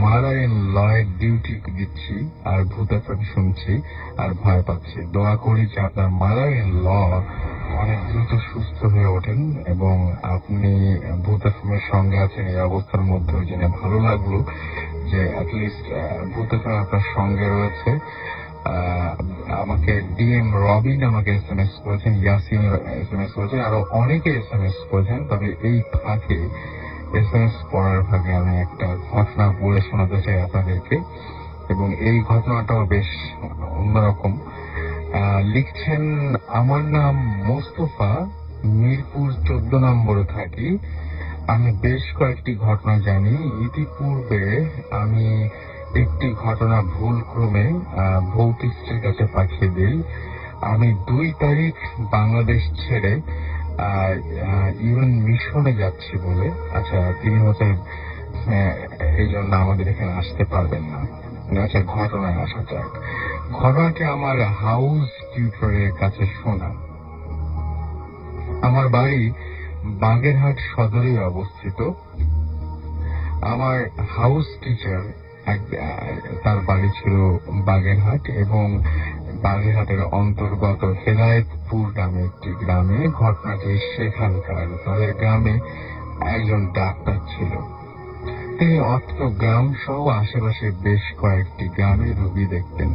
মাদার ইন লয়ের ডিউটি দিচ্ছি আর ভূত FM শুনছি আর ভয় পাচ্ছি, দোয়া করি যে আপনার মাদার ইন ল অনেক দ্রুত সুস্থ হয়ে ওঠেন এবং আপনি ভূত FM এর সঙ্গে আছেন এই অবস্থার মধ্যে জেনে ভালো লাগলো যে অ্যাটলিস্ট ভূত FM আপনার সঙ্গে রয়েছে। আমাকে ডিএম রবিন আমাকে SMS করেছেন, ইয়াসিন SMS করেছেন, আরো অনেকে SMS করেছেন, তবে এই ফাঁকে SMS পড়ার ভাগে আমি একটা ঘটনা বলে শোনাতে চাই আপনাদেরকে এবং এই ঘটনাটাও বেশ অন্যরকম। লিখছেন আমার নাম মোস্তফা, মিরপুর 14 নম্বরে থাকি, আমি বেশ কয়েকটি ঘটনা জানি। ইতিপূর্বে আমি একটি ঘটনা ভুল ক্রমে ভৌতিকটির কাছে পাঠিয়ে দিই। আমি 2 তারিখ বাংলাদেশ ছেড়ে ইউএন মিশনে যাচ্ছি বলে। আচ্ছা, তিনি হচ্ছে এই জন্য আমাদের এখানে আসতে পারবেন না। আচ্ছা, ঘটনায় আসা যাক। ঘটনাটি আমার হাউস টিউটরের কাছে শোনা। আমার বাড়ি বাগেরহাট সদরে অবস্থিত। আমার হাউস টিচার তার বাড়ি ছিল বাগেরহাট এবং বাগেরহাটের অন্তর্গত হেদায়েতপুর নামে একটি গ্রামে। ঘটনাটি সেখানকার, তাদের গ্রামে একজন ডাক্তার ছিল। তিনি অত্র গ্রাম সহ আশেপাশে বেশ কয়েকটি গ্রামে রোগী দেখতেন।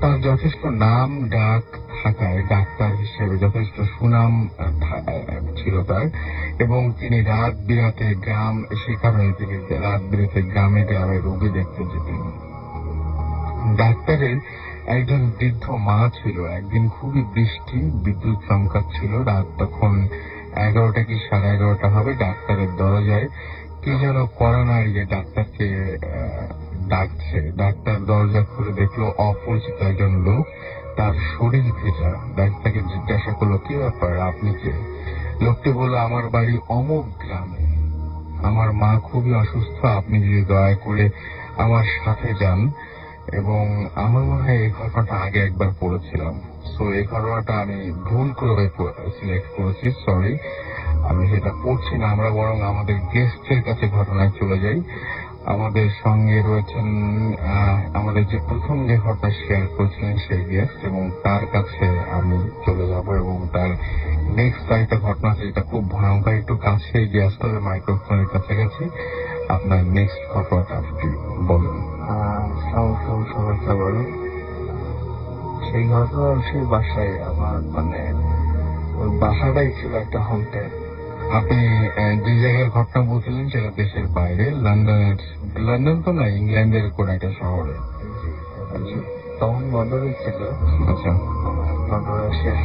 তার যথেষ্ট নাম ডাক থাকায় ডাক্তার হিসেবে যথেষ্ট সুনাম ছিল তার, এবং তিনি রাত বিরাতে সে কারণে তিনি রাত বিরাতে গ্রামে গ্রামে রোগী দেখতে যেতেন। ডাক্তারের একজন বৃদ্ধ মা ছিল। একদিন খুবই বৃষ্টি, বিদ্যুৎ চমকাচ্ছিল। রাত তখন 11টা কি 11:30 হবে। ডাক্তারের দরজায় কি যেন করা নাড়িয়ে ডাক্তারকে ডাকছে। ডাক্তার দরজা খুলে দেখলো অপরিচিত একজন লোক, তার শরীর ভেজা। ডাক্তারকে জিজ্ঞাসা করলো কি ব্যাপার, আপনি কে? লোকটি বলল আমার বাড়ি অমুক গ্রামে, আমার মা খুবই অসুস্থ, আপনি যদি দয়া করে আমার সাথে যান। এবং আমার মনে হয় এই ঘটনাটা আগে একবার পড়েছিলাম, সো এই ঘটনাটা আমি ভুল করে সিলেক্ট করেছি, সরি। আমি সেটা পড়ছি না, আমরা বরং আমাদের গেস্টের কাছে ঘটনায় চলে যাই। আমাদের সঙ্গে রয়েছেন আমাদের যে প্রথম যে ঘটনা শেয়ার করেছিলেন সেই গেস্ট, এবং তার কাছে আমি চলে যাব এবং তার নেক্সট আরেকটা ঘটনা আছে যেটা খুব ভয়ঙ্কর। একটু কাছে গিয়ে আসতে হবে মাইক্রোফোনের কাছাকাছি। আপনার নেক্সট ঘটনাটা আপনি বলুন। সমস্যা বলো। সেই ঘটনা সেই বাসায় আমার মানে ওই বাসাটাই ছিল একটা হোটেল। আপনি যে জায়গার ঘটনা বলছিলেন সেটা দেশের বাইরে, লন্ডন তো না, ইংল্যান্ডের কোন একটা শহরে। তখন বদরে ছিল। আচ্ছা বদরের শেষ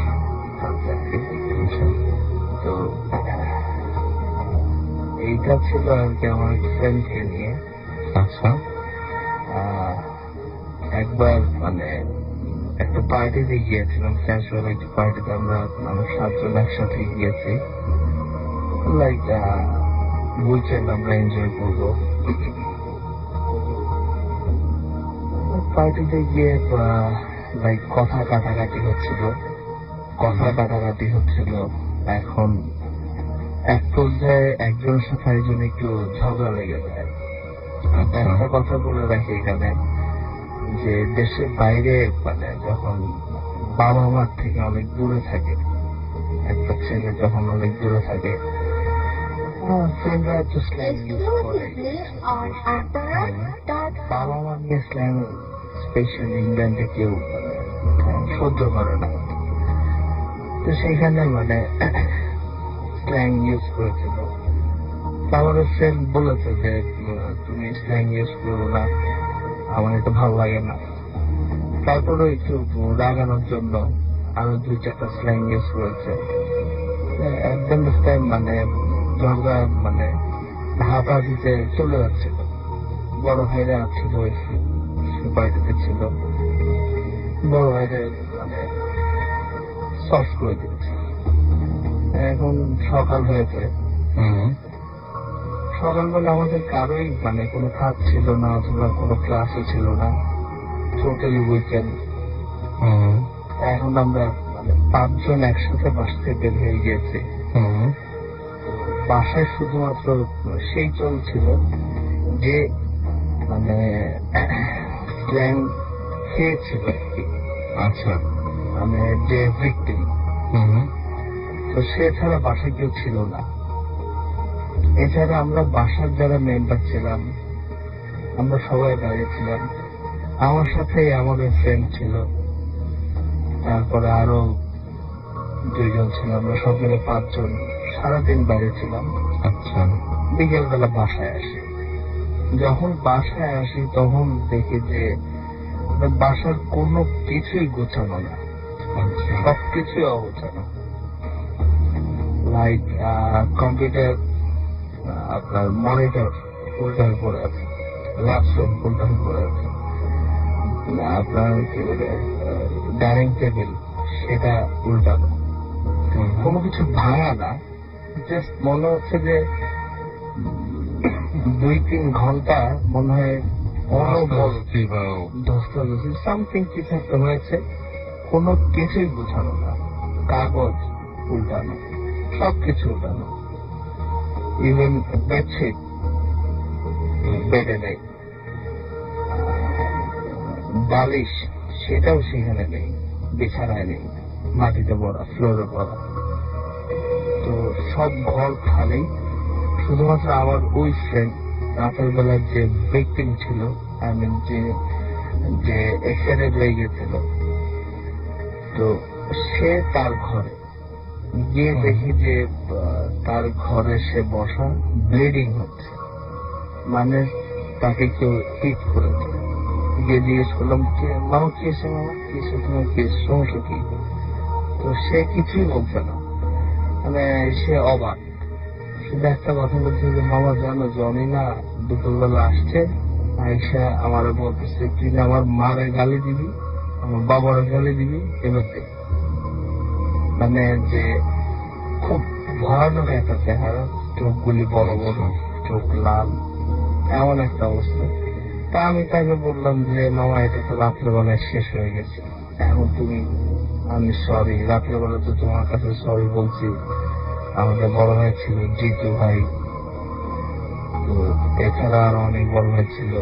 প্রান্তে আর কি। আচ্ছা তো এইটা ছিল আর কি আমার ফ্রেন্ডকে নিয়ে। আচ্ছা আহ, একবার মানে একটা পার্টিতে গিয়েছিলাম, ক্যাজুয়াল একটা পার্টিতে আমরা 7 জন একসাথে গিয়েছি। লাইক উইকেন্ড আমরা এনজয় করবো। পার্টিতে গিয়ে লাইক কথা কাটাকাটি হচ্ছিল। এখন এক পর্যায়ে একজনের সাথে একজন একটু ঝগড়া লেগে যায়। একটা কথা বলে রাখি এখানে যে দেশের বাইরে মানে যখন বাবা মার থেকে অনেক দূরে থাকে, একটা ছেলে যখন অনেক দূরে থাকে, ফ্রেন্ডরা একটু স্ল্যাং ইউজ করে। বাবা মা নিয়ে স্ল্যাং স্পেশালি ইংল্যান্ডে কেউ সহ্য করে না। তো সেইখানে মানে স্ল্যাং ইউজ করেছিল। আমার ফ্রেন্ড বলেছে যে তুমি স্ল্যাং ইউজ করো না, আমার এটা ভালো লাগে না। তারপরে একটু রাগানোর জন্য আরো 2-4টা স্ল্যাং ইউজ করেছে। একদম টাইম মানে ঝগড়া মানে হাতাহাতিতে চলে যাচ্ছিল। বড় ভাইরা ছিল, সে বাড়িতে ছিল, বড় ভাইরা মানে সলভ করে দিয়েছে। এখন সকাল হয়েছে, সকালবেলা আমাদের কারোই মানে কোনো কাজ ছিল না অথবা কোনো ক্লাসও ছিল না, টোটালি উইকেন্ড। এখন আমরা মানে 5 জন একসাথে বাস থেকে বের হয়ে গিয়েছি। বাসায় শুধুমাত্র সেই চলছিল যে মানে স্ল্যাং খেয়েছিল আর কি। আচ্ছা মানে যে ভিক্টিম, তো সে ছাড়া বাসায় কেউ ছিল না। এছাড়া আমরা বাসার যারা মেম্বার ছিলাম আমরা সবাই বাইরে ছিলাম। আমার সাথে আমাদের ফ্রেন্ড ছিল, তারপরে আরো 2 জন ছিল, আমরা সব মিলে 5 জন সারাদিন বাইরে ছিলাম। আচ্ছা বিকেল বেলা বাসায় আসি। যখন বাসায় আসি তখন দেখি যে বাসার কোনো কিছুই গোছানো না, সবকিছুই অগোছানো। লাইক কম্পিউটার আপনার মনিটর উল্টার পরে আছে, ল্যাপটপ উল্টার পরে আছে, আপনার কি বলে ডাইনিং টেবিল সেটা উল্টানো। কোনো কিছু ভাঙা না, জাস্ট মনে হচ্ছে যে 2-3 ঘন্টা মনে হয় ধস্তাধস্তি সামথিং কিছু একটা হয়েছে। কোনো কিছুই গোছানো না, কাগজ উল্টানো, সবকিছু উল্টানো। ইভেন বেডশিট বেডে নেই, বালিশ সেটাও সেখানে নেই, বিছানায় নেই, মাটিতে পড়া, ফ্লোরে পড়া। তো সব ঘর খালি, শুধুমাত্র আমার ওই ফ্রেন্ড রাতের বেলার যে ভিকটিম ছিল, আই মিন যে অ্যাক্সিডেন্ট হয়ে গেছিল, তো সে তার ঘরে গিয়ে দেখি যে তার ঘরে সে বসা, ব্লিডিং হচ্ছে, মানে তাকে কেউ হিট করেছে। গিয়ে জিজ্ঞেস করলাম মামা কি এসে, মামা কি এসে, তোমার কি সমস্যা কি? তো সে কিছুই বলছে না, মানে সে অবাক। শুধু একটা কথা বলছে যে মামা জানো জনি না দুপুরবেলা আসছে, আইসা আমার বলতেছে তুই না আমার মারে গালি দিবি, আমার বাবারে গালি দিবি, এবার দেখ। মানে যে খুব ভয়ানক একটা চেহারা, চোখগুলি বড় বড়, চোখ লাল, এমন একটা অবস্থা। তা আমি তাকে বললাম যে মামা এটা তো রাত্রেবেলায় শেষ হয়ে গেছে, এখন তুমি আমি সরি, রাতের বেলা তো তোমার কাছে সরি বলছি। আমাদের বড় ভাই ছিল জিতু ভাই, তো এছাড়া আরো অনেক বড় ভাই ছিল।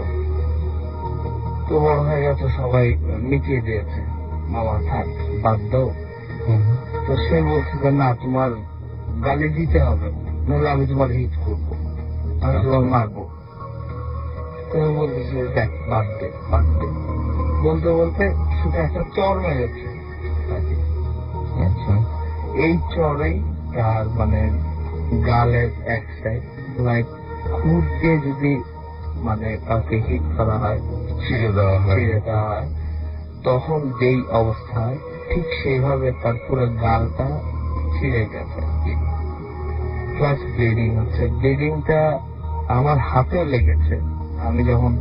তো বড় ভাই তো সবাই মিটিয়ে দিয়েছে, মামা থাক বাদ দাও। তো সে বলছে যে না, তোমার গালি দিতে হবে, নাহলে আমি তোমার হিট করবো, আমি তোমার মারবো। তো বলতেছে দেখ বাদ দে বাদ দে, বলতে বলতে শুধু একটা চর মেরেছে তাকে। আচ্ছা। এই চরেই তার মানে গালের এক সাইড, লাইক খুদ দিয়ে যদি মানে কাউকে হিট করা হয়, ছিঁড়ে দেওয়া হয়। ছিঁড়ে দেওয়া হয়, তখন যেই অবস্থায় ঠিক সেইভাবে তার পুরো গালটা ছিঁড়ে গেছে। প্লাস ব্লিডিং হচ্ছে, ব্লিডিংটা আমার হাতে লেগেছে। আমি যখন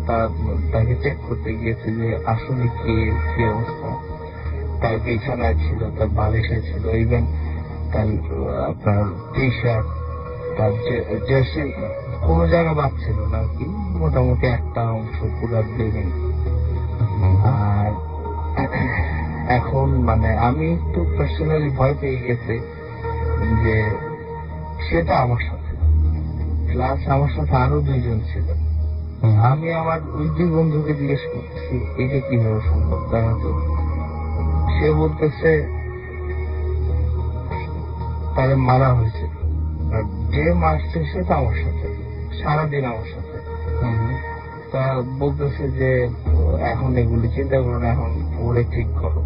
তাকে চেক করতে গিয়েছি যে আসলে কি কি অবস্থা, তার বিছানায় ছিল, তার বালিশে ছিল, ইভেন তার আপনার টি শার্ট, তার জার্সি, কোনো জায়গা বাদ ছিল না আর কি। মোটামুটি একটা অংশ পুরো ব্লিডিং। আর এখন মানে আমি একটু পার্সোনালি ভয় পেয়ে গেছি যে সেটা আমার সাথে, প্লাস আমার সাথে আরো দুইজন ছিল। আমি আমার ওই দুই বন্ধুকে জিজ্ঞেস করতেছি এটা কিভাবে সম্ভব, দেখা তো। সে বলতেছে তারে মারা হয়েছে, আর যে মারছে সেটা আমার সাথে, সারাদিন আমার সাথে। তা বলতেছে যে এখন এগুলি চিন্তা করো না, এখন ওরে ঠিক করো,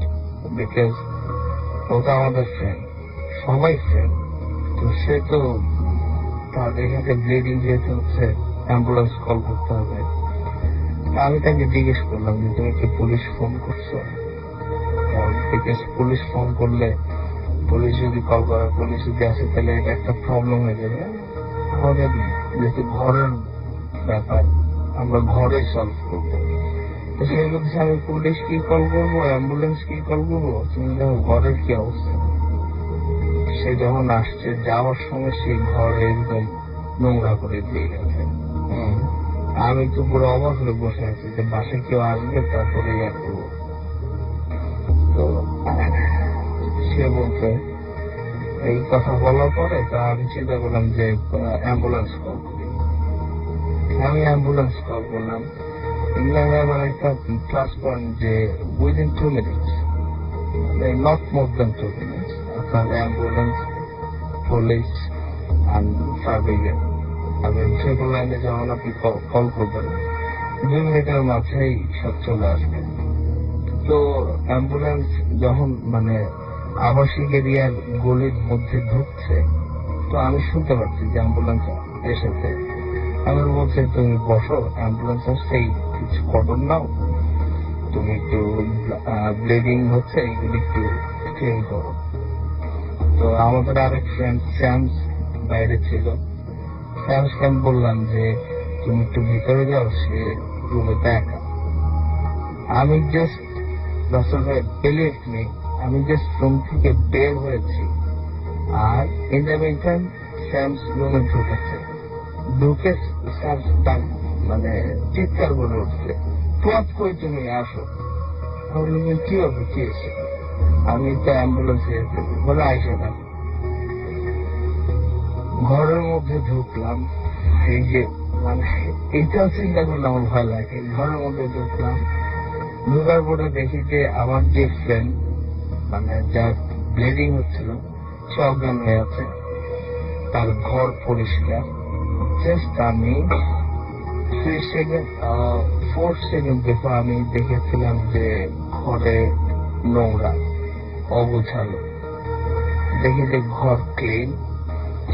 বিকজ ওটা আমাদের ফ্রেন্ড, সবাই ফ্রেন্ড। তো সে তো তার এখানে ব্লিডিং যেহেতু হচ্ছে, অ্যাম্বুলেন্স কল করতে হবে। আমি তাকে জিজ্ঞেস করলাম যে তুমি কি পুলিশ ফোন করছো, বিকজ পুলিশ ফোন করলে, পুলিশ যদি কল করে, পুলিশ যদি আসে, তাহলে এটা একটা প্রবলেম হয়ে যাবে। হবে যেহেতু ঘরের ব্যাপার, আমরা ঘরে সলভ করবো। তো সেই বলছে আমি পুলিশ কি কল করবো, অ্যাম্বুলেন্স কি কল করবো, তুমি দেখো ঘরের কি অবস্থা। সে যখন আসছে, যাওয়ার সময় সেই ঘর একদম নোংরা করে দিয়ে গেছে। আমি তো পুরো অবাক হয়ে বসে আছি যে বাসায় কেউ আসবে তারপরে ইয়া করবো। তো সে বলছে, এই কথা বলার পরে তা আমি চিন্তা করলাম যে অ্যাম্বুলেন্স কল করি। আমি অ্যাম্বুলেন্স কল করলাম। ইংল্যান্ডে আবার একটা প্লাস পয়েন্ট যে within 2 minutes, not more than 2 minutes, আপনার অ্যাম্বুলেন্স, পুলিশ আর ফায়ার ব্রিগেড, আপনি ট্রিপল লাইনে যখন আপনি কল করবেন 2 মিনিটের মাঝেই সব চলে আসবে। তো অ্যাম্বুলেন্স যখন মানে আবাসিক এরিয়ার গলির মধ্যে ঢুকছে, তো আমি শুনতে পাচ্ছি যে অ্যাম্বুলেন্স এসেছে। আমি বলছি তুমি বসো, অ্যাম্বুলেন্স আসছে, কিছু কটন নাও, তুমি একটু ব্লিডিং হচ্ছে, এগুলি একটু ক্লিন করো। তো আমাদের আরেক ফ্রেন্ড স্যামস বাইরে ছিল। স্যামসকে আমি বললাম যে তুমি একটু ভিতরে যাও, সে রুমে একা। আমি জাস্ট রাসেল ভাই বিলিভ মি, আমি জাস্ট রুম থেকে বের হয়েছি, আর in the meantime Sam's রুমে ঢুকেছে। ঢুকে স্যামস তার মানে চিৎকার করে উঠছে, পথ কই তুমি আসো। আমি বললাম কি হবে, কি এসে, আমি তো অ্যাম্বুলেন্সে বলে আইসে না। ঘরের মধ্যে ঢুকলাম, এই যে মানে এটাও চিন্তা করলে আমার ভয় লাগে। ঘরের মধ্যে ঢুকলাম, ঢোকার পরে দেখি যে আমার যে ফ্রেন্ড মানে যার ব্লিডিং হচ্ছিল সে অজ্ঞান হয়ে আছে, তার ঘর পরিষ্কার। জাস্ট আমি 4 সেকেন্ড বিফোর আমি দেখেছিলাম যে ঘরে নোংরা অগোছালো, দেখি যে ঘর ক্লিন,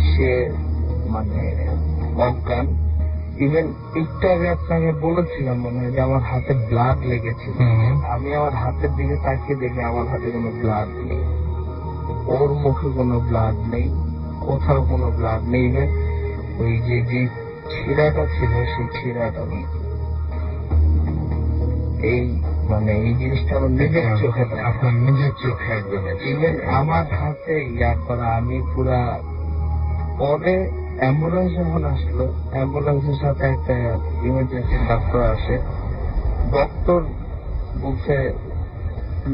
সে মানে অজ্ঞান। ইভেন একটু আগে আপনাকে বলেছিলাম মনে হয় যে আমার হাতে ব্লাড লেগেছিল, আমি আমার হাতের দিকে তাকিয়ে দেখি আমার হাতে কোনো ব্লাড নেই, ওর মুখে কোনো ব্লাড নেই, কোথাও কোনো ব্লাড নেই। ইভেন ওই যে যে ছিঁড়াটা ছিল সেই ছিঁড়াটা নেই। এই মানে এই জিনিসটা আমার নিজের চোখে, আপনার নিজের চোখে একদম। ইভেন আমার হাতে ইয়া করা, আমি পুরা। পরে অ্যাম্বুলেন্স যখন আসলো, অ্যাম্বুলেন্সের সাথে একটা ইমার্জেন্সি ডাক্তার আসে। ডক্টর বলছে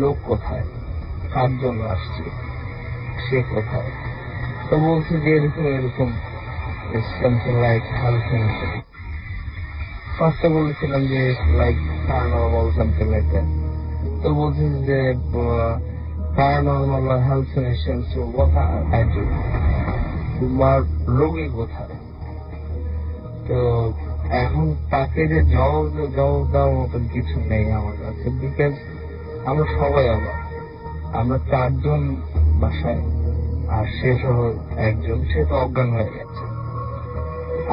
লোক কোথায়, কার জন্য আসছি, সে কোথায়। তো বলছি যে এরকম এরকম something like health insurance. ফার্স্টে বলেছিলাম যে like paranormal something like that. তো বলছি যে প্যারানর্মাল হেলথ ইন্স্যুরেন্স কোথায়, তোমার রোগী কোথায়। তো এখন তাকে যে জবাব দেওয়ার মতন কিছু নেই আমার কাছে, বিকজ আমরা সবাই অবাক। আমরা 4 জন বাসায়, আর সে সহ একজন, সে তো অজ্ঞান হয়ে গেছে।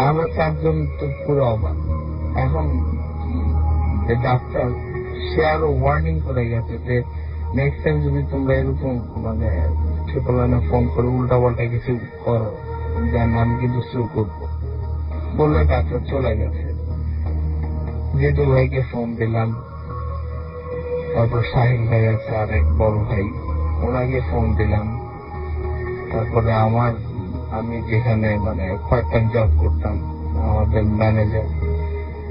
আমরা 4 জন তো পুরো অবাক। এখন যে ডাক্তার, সে আরো ওয়ার্নিং করে গেছে যে নেক্সট টাইম যদি তোমরা এরকম মানে ট্রিপল লাইনে ফোন করে উল্টা পাল্টা কিছু করো, দেন আমি কিন্তু শুরু করবো বললে ডাক্তার চলে গেছে। যেহেতু ভাইকে ফোন দিলাম, তারপর শাহিন ভাই আছে আরেক বড় ভাই, ওনাকে ফোন দিলাম। তারপরে আমি যেখানে মানে পার্ট টাইম জব করতাম, আমাদের ম্যানেজার,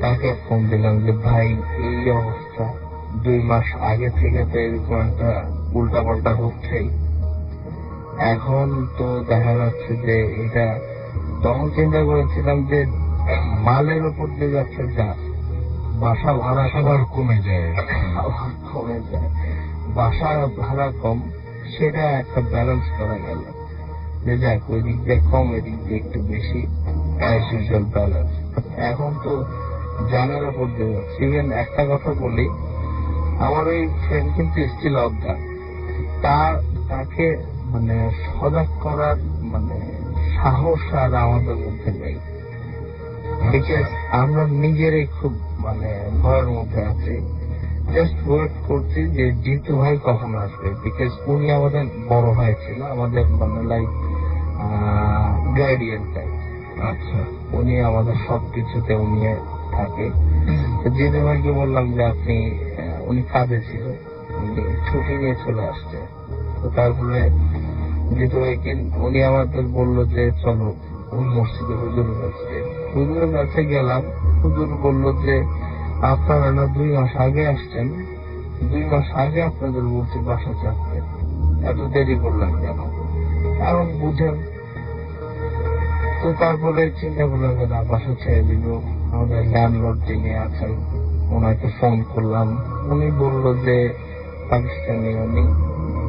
তাকে ফোন দিলাম যে ভাই এই অবস্থা, 2 মাস আগে থেকে তো এরকম একটা উল্টা পাল্টা হচ্ছেই। এখন তো দেখা যাচ্ছে যে এটা, তখন চিন্তা করেছিলাম যে মালের উপর দিয়ে যাচ্ছে যা, বাসা ভাড়া সবার কমে যায়। কমে যায়, বাসা ভাড়া কম, সেটা একটা ব্যালেন্স করা গেল যে যাক ওই দিক দিয়ে কম, এদিক দিয়ে একটু বেশি, অ্যাজ ইউজুয়াল ব্যালেন্স। এখন তো জানার উপর দিয়ে যাচ্ছে। ইভেন একটা কথা বলি, আমার ওই ফ্রেন্ড কিন্তু স্টিল অজ্ঞান, তাকে মানে সজাগ করার মানে সাহস আর আমাদের মধ্যে নেই। বিকজ আমরা নিজেরাই খুব মানে ভয়ের মধ্যে আছি। জাস্ট ওয়েট করছি যে জিতু ভাই কখন আসবে, বিকজ উনি আমাদের বড় ভাই ছিল, আমাদের মানে লাইক গার্ডিয়ান টাইপ। আচ্ছা, উনি আমাদের সবকিছুতে উনি থাকে। তো জিতু ভাইকে বললাম যে আপনি, উনি কাজে ছিল, উনি ছুটি নিয়ে চলে আসছে। তো তারপরে জিতু ভাইকে উনি আমাদের বললো যে চলো ওই মসজিদে হুজুরের কাছে গেলাম। হুজুর বললো যে আপনারা না 2 মাস আগে আসছেন, 2 মাস আগে আপনাদের বলছি বাসা চাচ্ছে, এত দেরি করলাম কেন, কারণ বুঝেন। তো তারপরে চিন্তা করলাম যে না, বাসা ছেড়ে দিব। আমাদের ল্যান্ডলর্ড যিনি আছেন, ওনাকে ফোন করলাম। উনি বললো যে পাকিস্তানি, উনি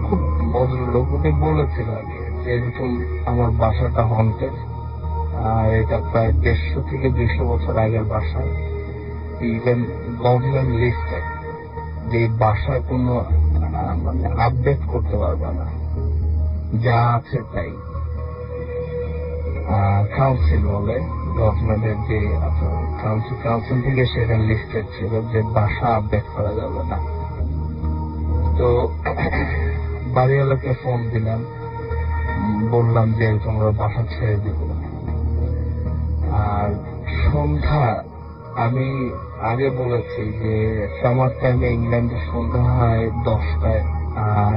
খুব ভদ্রলোক, উনি বলেছিল আগে যে এরকম আমার বাসাটা হন্টেড, আর এটা প্রায় 150 থেকে 200 বছর আগের বাসা। ইভেন গভর্নমেন্ট লিস্টে যে বাসায় কোনো মানে আপডেট করতে পারবে না, যা আছে তাই। কাউন্সিল বলে, গভর্নমেন্টের যে কাউন্সিল থেকে সেটা লিস্টেড ছিল যে বাসা আপডেট করা যাবে না। তো বাড়িওয়ালাকে ফোন দিলাম, বললাম যে তোমরা বাসা ছেড়ে দিব। আর সন্ধ্যা, আমি আগে বলেছি যে সামার টাইমে ইংল্যান্ডে সন্ধ্যা হয় 10টায়, আর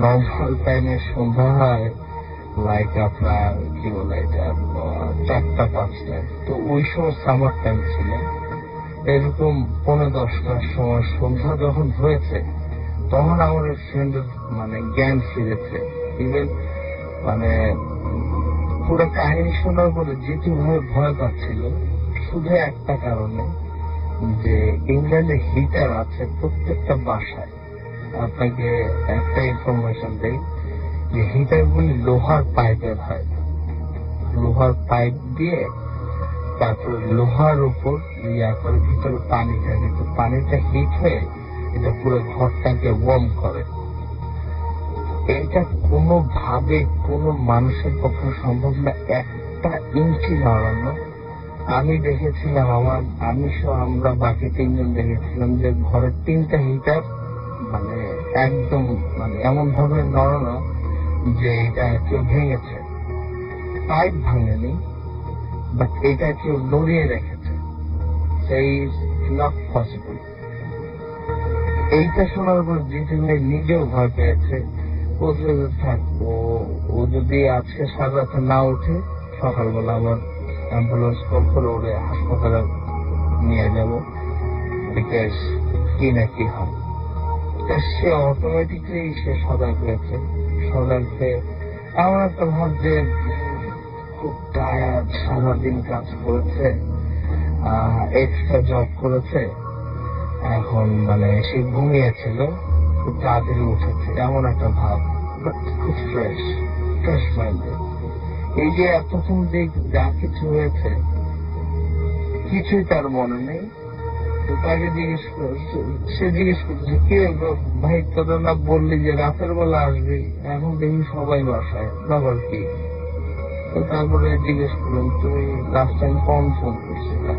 নর্মাল টাইমে সন্ধ্যা হয় লাইক আপনার কি বলে এটা 4টা-5টায়। তো ওই সময় সামার টাইম ছিল, এরকম 9:45টার সময় সন্ধ্যা যখন হয়েছে, তখন আমার ফ্রেন্ডের মানে জ্ঞান ফিরেছে। ইভেন মানে পুরো কাহিনী শোনার পরে জিতু ভয় পাচ্ছিল শুধু একটা কারণে, যে ইংল্যান্ডে হিটার আছে প্রত্যেকটা বাসায়। আপনাকে একটা ইনফরমেশন দেই যে হিটার গুলি লোহার পাইপের হয়, লোহার পাইপ দিয়ে তারপরে লোহার উপর ইয়া করে ভিতরে পানি থাকে। তো পানিটা হিট হয়ে এটা পুরো ঘরটাকে ওয়ার্ম করে। এটা কোনোভাবে কোনো মানুষের পক্ষে সম্ভব না 1 ইঞ্চি নড়ানো। আমি দেখেছিলাম, আমরা বাকি 3 জন দেখেছিলাম যে ঘরের 3টা হিটার মানে একদম মানে এমন ভাবে নড়ানো যে এটা কেউ ভেঙেছে, পাইপ ভাঙেনি, বাট এটা কেউ নড়িয়ে রেখেছে। সেই নট পসিবল। এইটা শোনার পর জিতু ভাই নিজেও ভয় পেয়েছে। থাকবো, ও যদি আজকে সারা রাতে না উঠে, সকালবেলা আবার অ্যাম্বুলেন্স কল করে ওরে হাসপাতালে নিয়ে যাব, বিকজ কি না কি হয়। তা সে অটোমেটিকলি সে সজাগ হয়েছে। সজাগ হয়ে এমন একটা ভাব যে খুব টায়ার্ড, সারাদিন কাজ করেছে, এক্সট্রা জব করেছে, এখন মানে সে ঘুমিয়েছিল, খুব তাড়াতাড়ি উঠেছে, এমন একটা ভাব। But খুব ফ্রেশ মাইন্ডে। এই যে এতক্ষণ যে যা কিছু হয়েছে কিছুই তার মনে নেই। তো তাকে সে জিজ্ঞেস করছে, কি হলো ভাই, তোরা না বললি যে রাতের বেলা আসবি, এখন দেখি সবাই বাসায়, ব্যাপার কি? তো তারপরে জিজ্ঞেস করলাম, তুমি লাস্ট টাইম কখন ফোন করছিলে?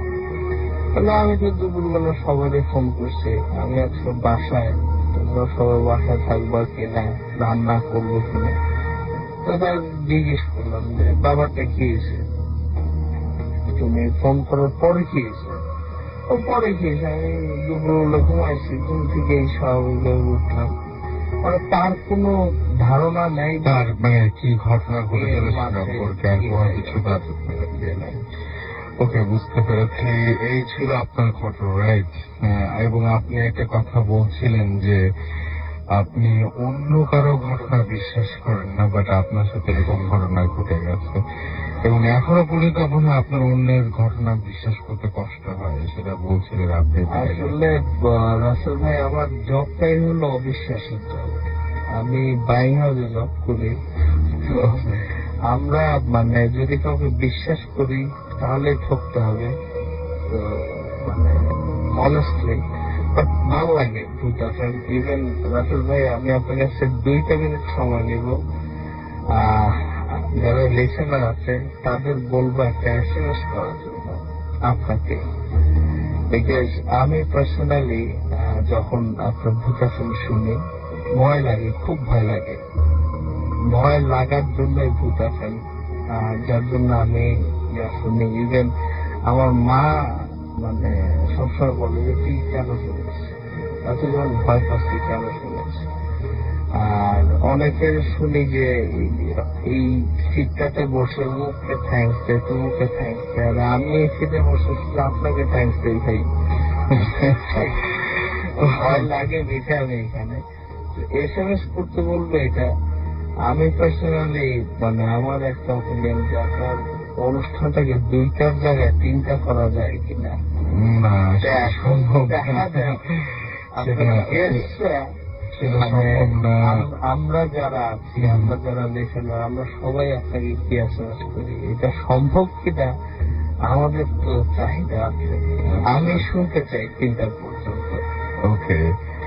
তাহলে আমি তো দুপুরবেলা সবাই ফোন করছি, আমি আজকে বাসায়, তোমরা সবাই বাসায় থাকবা কিনা, রান্না করবো কিনা। তো তার জিজ্ঞেস করলাম যে ব্যাপারটা কি হয়েছে, তুমি ফোন করার পরে কি হয়েছে? ও পরে কি হয়েছে, আমি দুপুরবেলা ঘুমাইছি, ঘুম থেকে এই স্বাভাবিকভাবে উঠলাম। মানে তার কোনো ধারণা নেই তার মানে কি ঘটনা ঘটেছিল সে সম্পর্কে আর কোনো কিছু তার ইয়ে নাই। ওকে, বুঝতে পেরেছি। এই ছিল আপনার ঘটনা, রাইট? এবং আপনি একটা কথা বলছিলেন যে আপনি অন্য কারো ঘটনা বিশ্বাস করেন না, বাট আপনার সাথে এরকম ঘটনা ঘটে গেছে এবং এখনো পর্যন্ত মনে হয় আপনার অন্যের ঘটনা বিশ্বাস করতে কষ্ট হয়, সেটা বলছিলেন আপনি। আসলে রাসেল ভাই, আমার জবটাই হলো অবিশ্বাসের জব। আমি বাইং হাউসে জব করি। তো আমরা মানে যদি কাউকে বিশ্বাস করি তাহলে ঠকতে হবে। তো মানে অনেস্টলি বাট ভালো লাগে ভূতা ফ্রেন্ড। ইভেন রাসেল ভাই, আমি আপনার কাছে 2 মিনিট সময় নিব। যারা লিসেনার আছে তাদের বলবো একটা এসএমএস করার জন্য আপনাকে, বিকজ আমি পার্সোনালি যখন আপনার ভূতা ফিল্ম শুনি ভয় লাগে, খুব ভয় লাগে। ভয় লাগার জন্যই ভূতা ফিল্ম, যার জন্য আমি শুনি। ইভেন আমার মা মানে সবসময় বলে যে তুই কেন শুনিস, তাতে যখন ভয় পাস তুই কেন শুনিস। আর অনেকের শুনি যে এই সিটটাতে বসে মুখকে থ্যাংকস দে, তুমুকে থ্যাংকস দে, আর আমি এই সিটে বসে শুধু আপনাকে থ্যাংকস দিই ভাই। ভয় লাগে দেখে আমি এখানে এসএমএস করতে বলবো। এটা আমি পার্সোনালি মানে আমার একটা অপিনিয়ন যে আপনার অনুষ্ঠানটাকে 2টার জায়গায় 3টা করা যায় কিনা। না, সেটা সম্ভব না। আমরা যারা আছি, আমরা যারা লিসেনার, আমরা সবাই আপনাকে কি এসএমএস করি, এটা সম্ভব কিনা আমাদের তো চাহিদা আছে। আমি শুনতে চাই 3টা পর্যন্ত। Okay,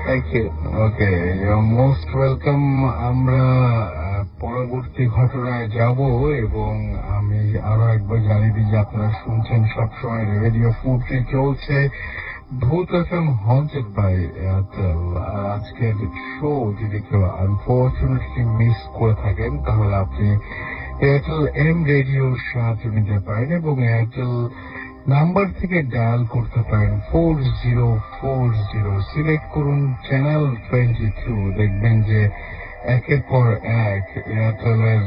thank you. Okay, you most welcome. আমরা পরবর্তী ঘটনায় যাব এবং আমি আরো একবার জানিয়ে দিই যে আপনারা শুনছেন সবসময় রেডিও ফুডটি চলছে, ভূত এফএম হন্টেড বাই এয়ারটেল। আজকের শো যদি কেউ আনফরচুনেটলি মিস করে থাকেন তাহলে আপনি এয়ারটেল এম রেডিওর সাহায্য নিতে পারেন এবং এয়ারটেল নাম্বার থেকে ডায়াল করতে পারেন 4040, সিলেক্ট করুন চ্যানেল 22। দেখবেন যে একের পর এক এয়ারটেলের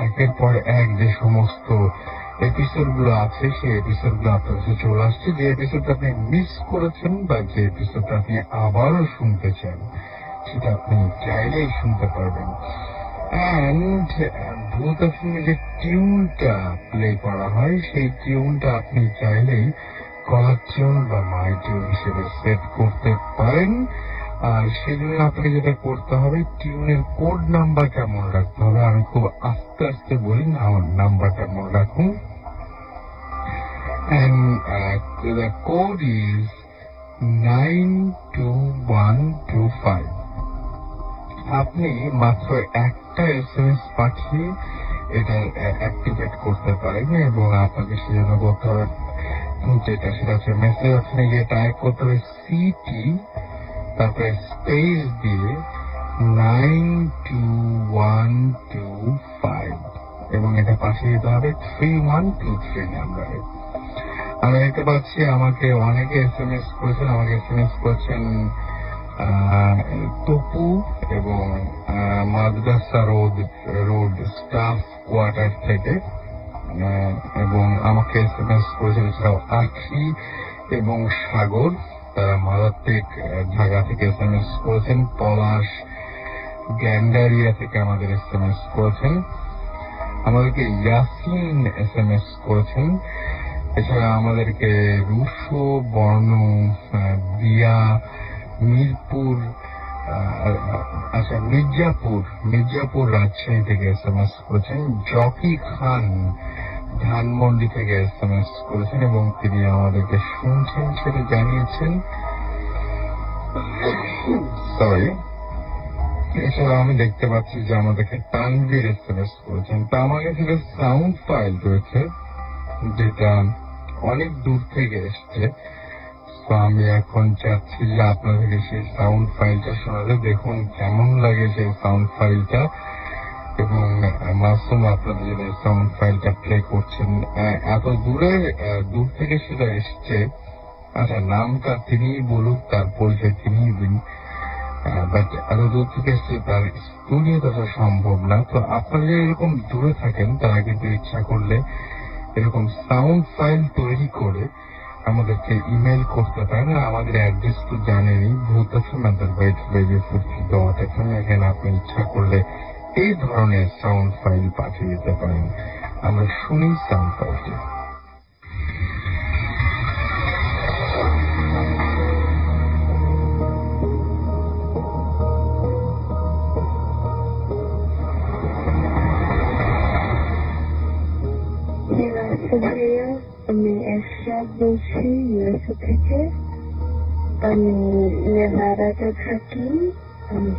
একের পর এক যে সমস্ত এপিসোড গুলো আছে সেই এপিসোড গুলো আপনার কাছে চলে আসছে। যে এপিসোডটা আপনি মিস করেছেন বা যে এপিসোডটা আপনি আবারও শুনতে চান সেটা আপনি চাইলেই শুনতে পারবেন। অ্যান্ড ভূত এফএমে যে টিউনটা প্লে করা হয় সেই টিউনটা আপনি চাইলেই কলার টিউন বা মাই টিউন হিসেবে সেট করতে পারেন। আর সেজন্য আপনাকে যেটা করতে হবে, টিউনের কোড নাম্বারটা মনে রাখতে হবে। আমি খুব আস্তে আস্তে বলি, আমার নাম্বারটা মনে রাখুন। And the code is 92125. আপনি মাত্র একটা এসএমএস পাঠিয়ে এটা অ্যাক্টিভেট করতে পারেন এবং আপনাকে সেজন্য করতে হবে যেটা, সেটা হচ্ছে মেসেজ অপশনে গিয়ে টাইপ করতে হবে সিটি, তারপরে স্পেস দিয়ে 92125 এবং এটা পাঠিয়ে দিতে হবে 3123 নাম্বারে। আমি দেখতে পাচ্ছি আমাকে অনেকে এসএমএস করেছেন, আমাকে এসএমএস করেছেন তপু এবং মাদ্রাসা রোড স্টাফ কোয়ার্টার থেকে, এবং আমাকে এসএমএস করেছেন এছাড়াও আখি এবং সাগর তারা মারাত্মক ঢাকা থেকে SMS করেছেন। পলাশ গ্যান্ডারিয়া থেকে আমাদের SMS করেছেন। আমাদেরকে ইয়াসিন SMS করেছেন। এছাড়া আমাদেরকে রুশো বর্ণ দিয়া মিরপুর মির্জাপুর রাজশাহী থেকে SMS করেছেন। জকি খান ধানমন্ডি থেকে SMS করেছেন এবং তিনি আমাদেরকে শুনছেন সেটা জানিয়েছেন। সরি। এছাড়া আমি দেখতে পাচ্ছি যে আমাদেরকে তানভীর SMS করেছেন। তা আমার কাছে সাউন্ড ফাইল রয়েছে যেটা অনেক দূর থেকে এসছে। তো আমি এখন চাচ্ছি যে আপনাদেরকে সেই সাউন্ড ফাইলটা শোনাতে, দেখুন কেমন লাগে সেই সাউন্ড ফাইলটা। এবং মাসুম আপনাদের জন্য সাউন্ড ফাইলটা প্লে করছেন। এত দূর থেকে সেটা এসছে। আচ্ছা, নামটা তিনিই বলুক, তার পরিচয় তিনিই দিন। বাট এত দূর থেকে এসছে, তার স্টুডিও আসা সম্ভব না। তো আপনারা যদি এরকম দূরে থাকেন, তারা কিন্তু ইচ্ছা করলে এরকম সাউন্ড ফাইল তৈরি করে আমাদেরকে ইমেল করতে পারেন। আমাদের অ্যাড্রেস তো জানেনই, ভূতফম@radio40.fm। এখানে আপনি ইচ্ছা করলে এই ধরনের সাউন্ড ফাইল পাঠিয়ে দিতে পারেন। আমরা শুনি সাউন্ড ফাইলটি। আমি এরশাদ বলছি ইউএসএ থেকে। আমি নেভাদাতে থাকি। আমি